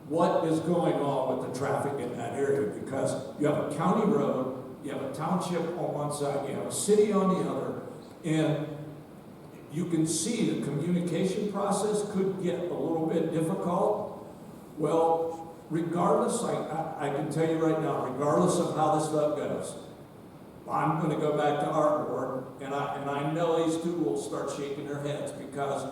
what is going on with the traffic in that area, because you have a county road, you have a township on one side, you have a city on the other, and you can see the communication process could get a little bit difficult. Well, regardless, I can tell you right now, regardless of how this stuff goes, I'm going to go back to our board, and I know these two will start shaking their heads, because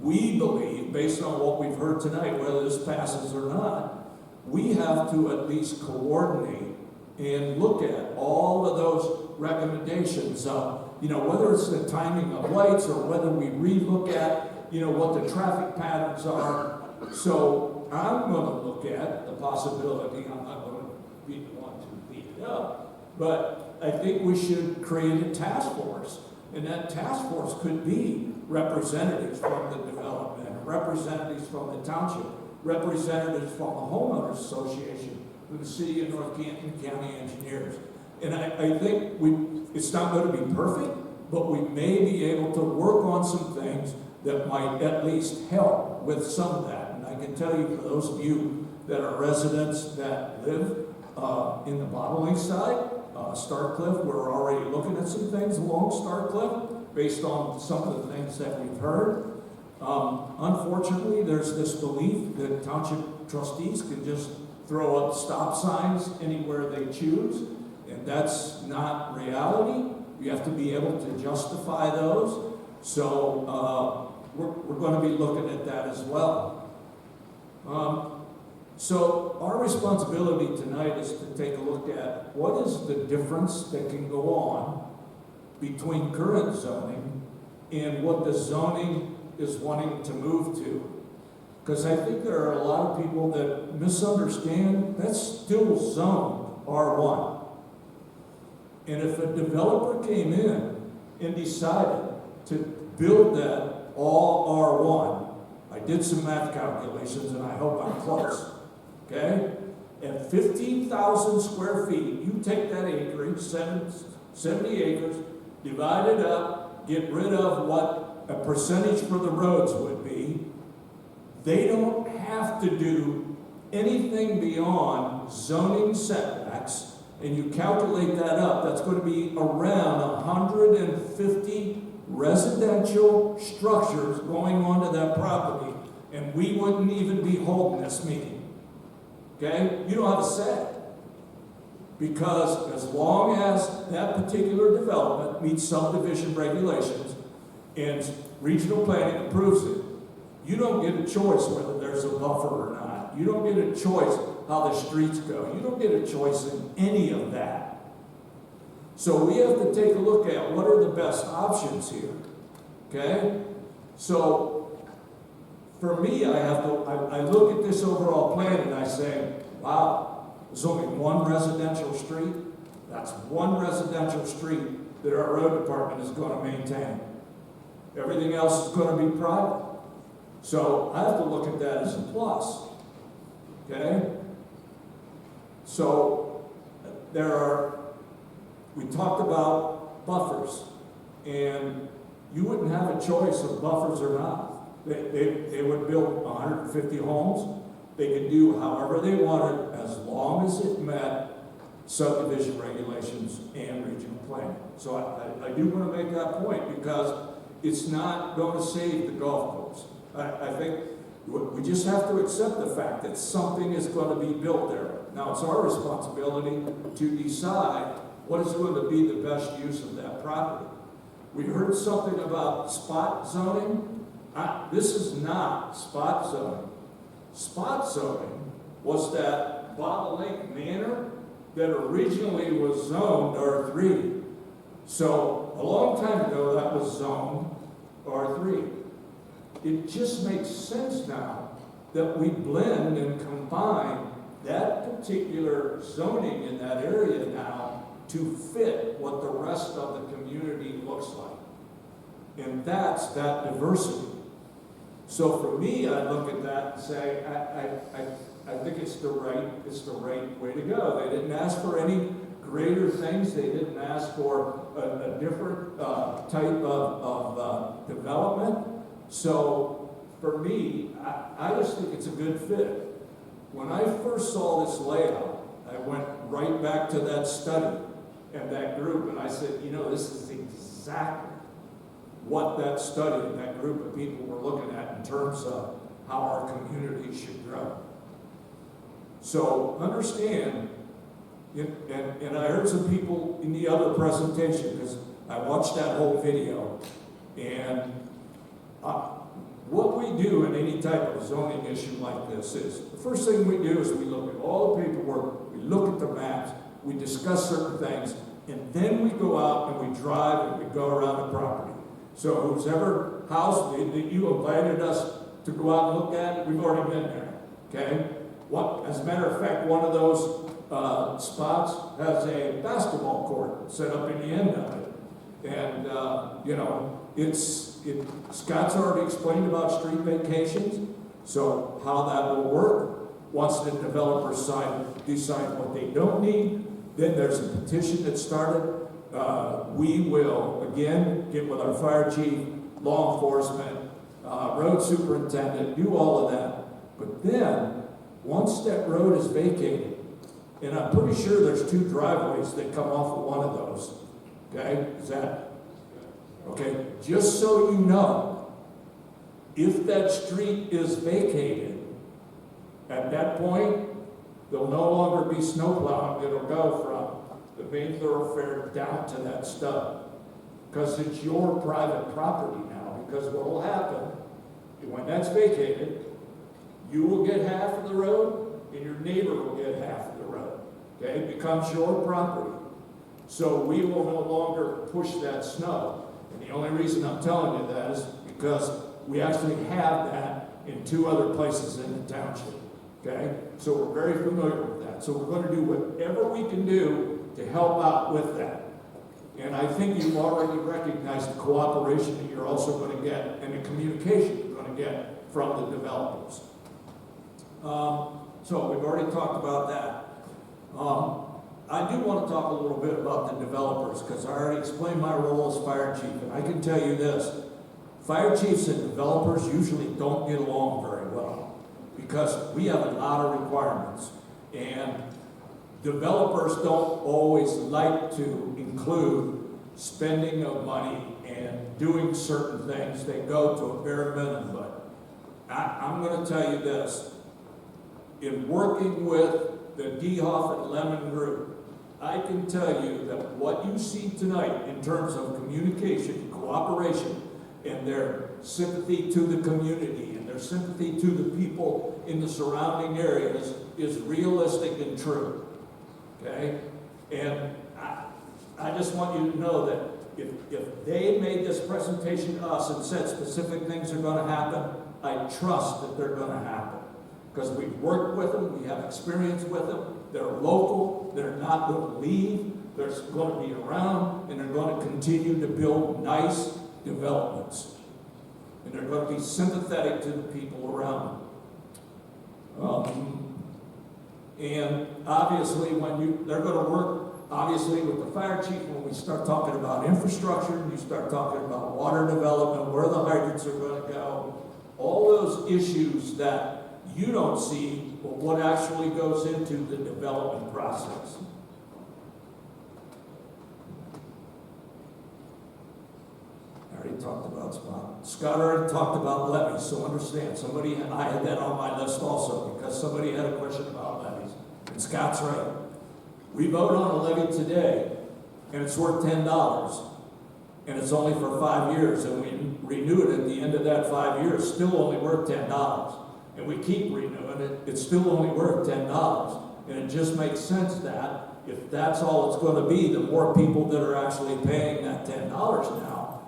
we believe, based on what we've heard tonight, whether this passes or not, we have to at least coordinate and look at all of those recommendations of, whether it's the timing of lights or whether we relook at, what the traffic patterns are. So I'm going to look at the possibility, I'm not going to be the one to lead it up, but I think we should create a task force, and that task force could be representatives from the development, representatives from the township, representatives from the Homeowners Association, with the City of North Canton County Engineers. And I think it's not going to be perfect, but we may be able to work on some things that might at least help with some of that. And I can tell you, for those of you that are residents that live in the Bottling side, Starcliff, we're already looking at some things along Starcliff based on some of the things that we've heard. Unfortunately, there's this belief that township trustees can just throw up stop signs anywhere they choose, and that's not reality. You have to be able to justify those. So we're going to be looking at that as well. So our responsibility tonight is to take a look at what is the difference that can go on between current zoning and what the zoning is wanting to move to. Because I think there are a lot of people that misunderstand that's still zoned R1. And if a developer came in and decided to build that all R1, I did some math calculations and I hope I'm close. Okay? At 15,000 square feet, you take that acreage, 70 acres, divide it up, get rid of what a percentage for the roads would be. They don't have to do anything beyond zoning setbacks, and you calculate that up, that's going to be around 150 residential structures going onto that property, and we wouldn't even be holding this meeting. Okay? You don't have a say. Because as long as that particular development meets subdivision regulations and regional planning approves it, you don't get a choice whether there's a buffer or not. You don't get a choice how the streets go. You don't get a choice in any of that. So we have to take a look at what are the best options here. Okay? So for me, I look at this overall plan and I say, wow, there's only one residential street. That's one residential street that our road department is going to maintain. Everything else is going to be private. So I have to look at that as a plus. Okay? So we talked about buffers, and you wouldn't have a choice of buffers or not. They would build 150 homes. They could do however they wanted as long as it met subdivision regulations and regional planning. So I do want to make that point because it's not going to save the golf course. I think we just have to accept the fact that something is going to be built there. Now it's our responsibility to decide what is going to be the best use of that property. We heard something about spot zoning. This is not spot zoning. Spot zoning was that Bobolink Manor that originally was zoned R3. So a long time ago that was zoned R3. It just makes sense now that we blend and combine that particular zoning in that area now to fit what the rest of the community looks like. And that's that diversity. So for me, I look at that and say, I think it's the right way to go. They didn't ask for any greater things. They didn't ask for a different type of development. So for me, I just think it's a good fit. When I first saw this layout, I went right back to that study and that group, and I said, you know, this is exactly what that study and that group of people were looking at in terms of how our community should grow. So understand, and I heard some people in the other presentation, because I watched that whole video, and what we do in any type of zoning issue like this is, the first thing we do is we look at all the paperwork, we look at the maps, we discuss certain things, and then we go out and we drive and we go around the property. So whoever house that you invited us to go out and look at, we've already been there, okay? As a matter of fact, one of those spots has a basketball court set up in the end of it. And, you know, Scott's already explained about street vacations. So how that will work, once the developers decide what they don't need, then there's a petition that started. We will, again, get with our fire chief, law enforcement, road superintendent, do all of that. But then, once that road is vacated, and I'm pretty sure there's 2 driveways that come off of one of those, okay? Is that, okay? Just so you know, if that street is vacated, at that point, there'll no longer be snow plowing. It'll go from the main thoroughfare down to that stub. Because it's your private property now. Because what will happen, when that's vacated, you will get half of the road, and your neighbor will get half of the road. Okay? It becomes your property. So we will no longer push that snow. And the only reason I'm telling you that is because we actually have that in 2 other places in the township. Okay? So we're very familiar with that. So we're going to do whatever we can do to help out with that. And I think you've already recognized the cooperation that you're also going to get and the communication you're going to get from the developers. So we've already talked about that. I do want to talk a little bit about the developers because I already explained my role as fire chief. And I can tell you this, fire chiefs and developers usually don't get along very well because we have a lot of requirements. And developers don't always like to include spending of money and doing certain things. They go to a bare minimum. But I'm going to tell you this. In working with the DeHoff and Lemon Group, I can tell you that what you see tonight in terms of communication, cooperation, and their sympathy to the community and their sympathy to the people in the surrounding areas is realistic and true. Okay? And I just want you to know that if they made this presentation to us and said specific things are going to happen, I trust that they're going to happen. Because we've worked with them, we have experience with them, they're local, they're not going to leave, they're going to be around, and they're going to continue to build nice developments. And they're going to be sympathetic to the people around them. And obviously, they're going to work, obviously, with the fire chief when we start talking about infrastructure, and you start talking about water development, where the hydrants are going to go, all those issues that you don't see, but what actually goes into the development process. I already talked about Scott. Scott already talked about levies, so understand. I had that on my list also, because somebody had a question about levies. And Scott's right. We vote on a levy today, and it's worth $10. And it's only for 5 years, and we renew it at the end of that 5 years, still only worth $10. And we keep renewing it, it's still only worth $10. And it just makes sense that if that's all it's going to be, the more people that are actually paying that $10 now,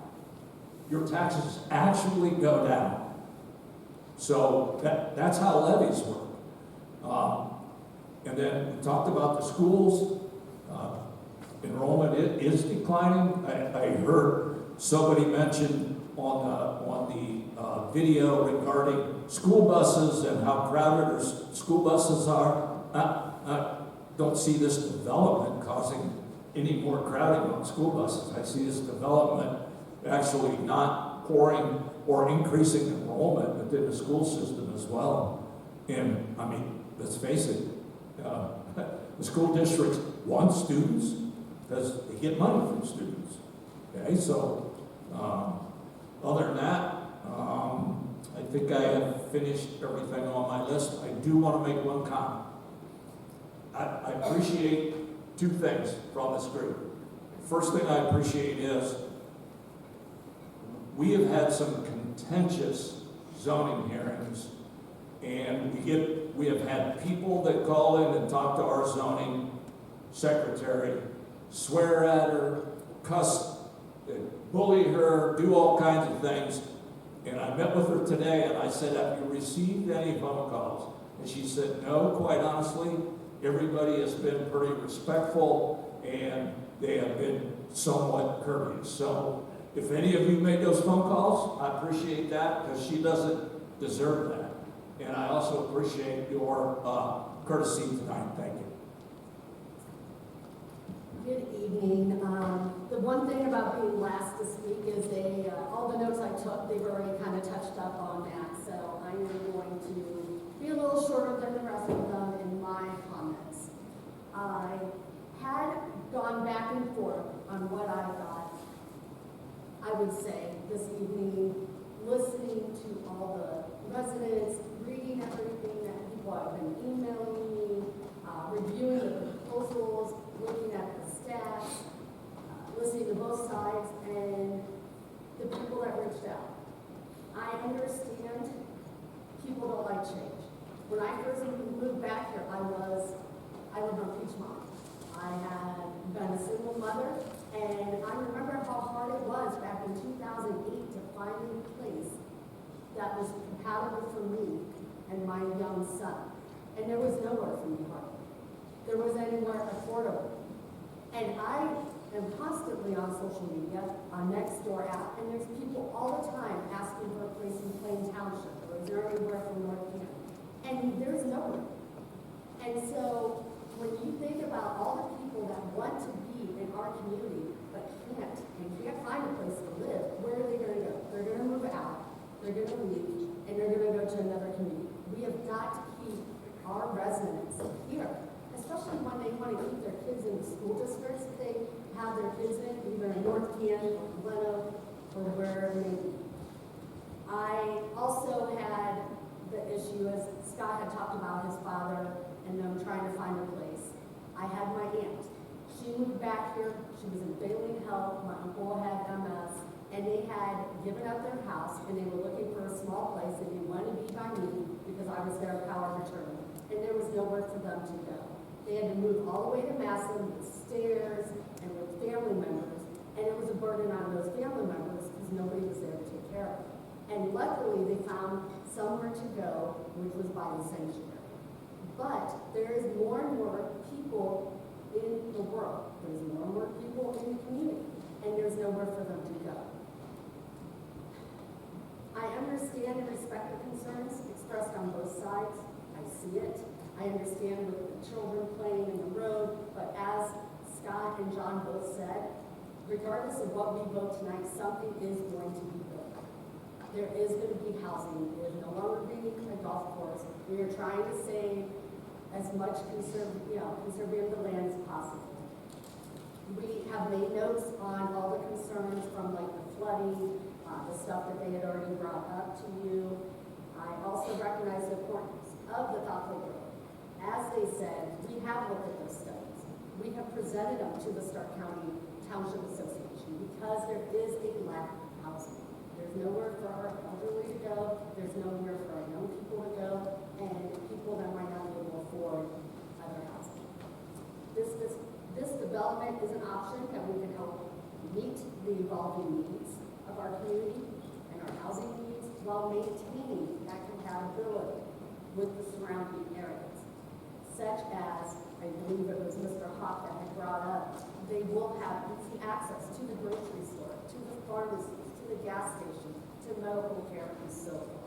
your taxes actually go down. So that's how levies work. And then we talked about the schools. Enrollment is declining. I heard somebody mention on the video regarding school buses and how crowded our school buses are. I don't see this development causing any more crowding on school buses. I see this development actually not pouring or increasing enrollment within the school system as well. And I mean, let's face it, the school districts want students because they get money from students. Okay, so other than that, I think I have finished everything on my list. I do want to make one comment. I appreciate 2 things from this group. First thing I appreciate is we have had some contentious zoning hearings, and we have had people that call in and talk to our zoning secretary, swear at her, cuss, bully her, do all kinds of things. And I met with her today and I said, have you received any phone calls? And she said, no, quite honestly, everybody has been pretty respectful and they have been somewhat courteous. So if any of you made those phone calls, I appreciate that because she doesn't deserve that. And I also appreciate your courtesy tonight. Thank you. Good evening. The one thing about being last this week is all the notes I took, they've already kind of touched up on that. So I am going to be a little shorter than the rest of them in my comments. I had gone back and forth on what I thought I would say this evening, listening to all the residents, reading everything that people have been emailing me, reviewing the proposals, looking at the stats, listening to both sides, and the people that reached out. I understand people don't like change. When I first moved back here, I lived on Peachmont. I had been a single mother, and I remember how hard it was back in 2008 to find a place that was compatible for me and my young son. And there was nowhere for me hardly. There was anywhere affordable. And I am constantly on social media, on Nextdoor app, and there's people all the time asking for a place in Plain Township, or is there anywhere from North Canton? And there's nowhere. And so when you think about all the people that want to be in our community, but can't find a place to live, where are they going to go? They're going to move out, they're going to leave, and they're going to go to another community. We have got to keep our residents here, especially when they want to keep their kids in the school districts that they have their kids in, either in North Canton or Glen Oak or wherever it may be. I also had the issue, as Scott had talked about his father and them trying to find a place. I had my aunt. She moved back here. She was in failing health. My uncle had MS, and they had given up their house, and they were looking for a small place, and they wanted to be by me because I was their power of attorney, and there was nowhere for them to go. They had to move all the way to Massillon with stairs and with family members, and it was a burden on those family members because nobody was there to take care of them. And luckily, they found somewhere to go, which was by the sanctuary. But there is more and more people in the world. There's more and more people in the community, and there's nowhere for them to go. I understand and respect the concerns expressed on both sides. I see it. I understand with the children playing in the road, but as Scott and John both said, regardless of what we vote tonight, something is going to be built. There is going to be housing. There's no longer being a golf course. We are trying to save as much conserving the land as possible. We have made notes on all the concerns from like the flooding, the stuff that they had already brought up to you. I also recognize the importance of the thoughtful growth. As they said, we have looked at those studies. We have presented them to the Stark County Township Association because there is a lack of housing. There's nowhere for our elderly to go. There's nowhere for our young people to go, and people that might not be able to afford other housing. This development is an option that we can help meet the evolving needs of our community and our housing needs while maintaining that compatibility with the surrounding areas, such as, I believe it was Mr. Hawk that had brought up, they will have easy access to the grocery store, to the pharmacies, to the gas station, to medical care, and so forth.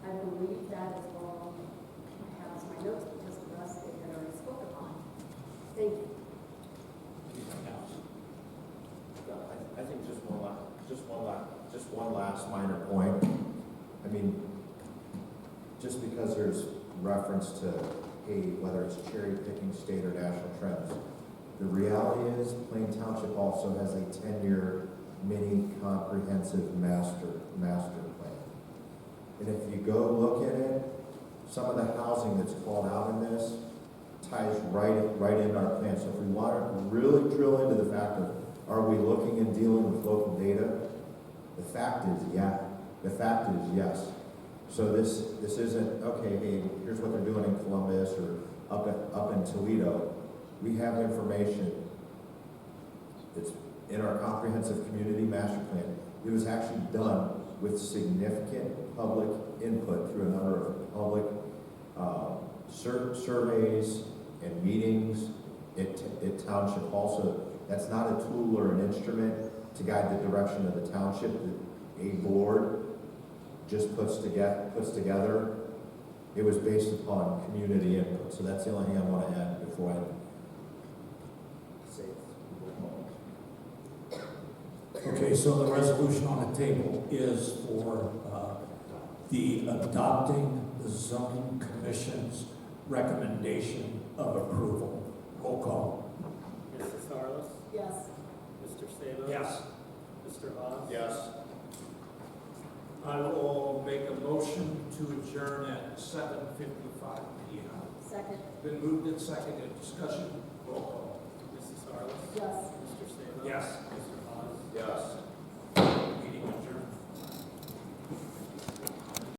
I believe that is all I have as my notes because the rest they had already spoken on. Thank you. I think just one last minor point. I mean, just because there's reference to, hey, whether it's cherry picking state or national trends, the reality is Plain Township also has a 10-year mini comprehensive master plan. And if you go look at it, some of the housing that's called out in this ties right in our plan. So if we want to really drill into the fact of, are we looking and dealing with local data? The fact is, yeah. The fact is, yes. So this isn't, okay, hey, here's what they're doing in Columbus or up in Toledo. We have information. It's in our comprehensive community master plan. It was actually done with significant public input through a number of public surveys and meetings at township also. That's not a tool or an instrument to guide the direction of the township. A board just puts together. It was based upon community input, so that's the only thing I want to add before I say it. Okay, so the resolution on the table is for the adopting the zoning commission's recommendation of approval. Roll call. Mrs. Harless? Yes. Mr. Sabo? Yes. Mr. Hawes? Yes. I will make a motion to adjourn at 7:55 p.m. Second. Been moved and seconded. Discussion. Roll call. Mrs. Harless? Yes. Mr. Sabo? Yes. Mr. Hawes? Yes.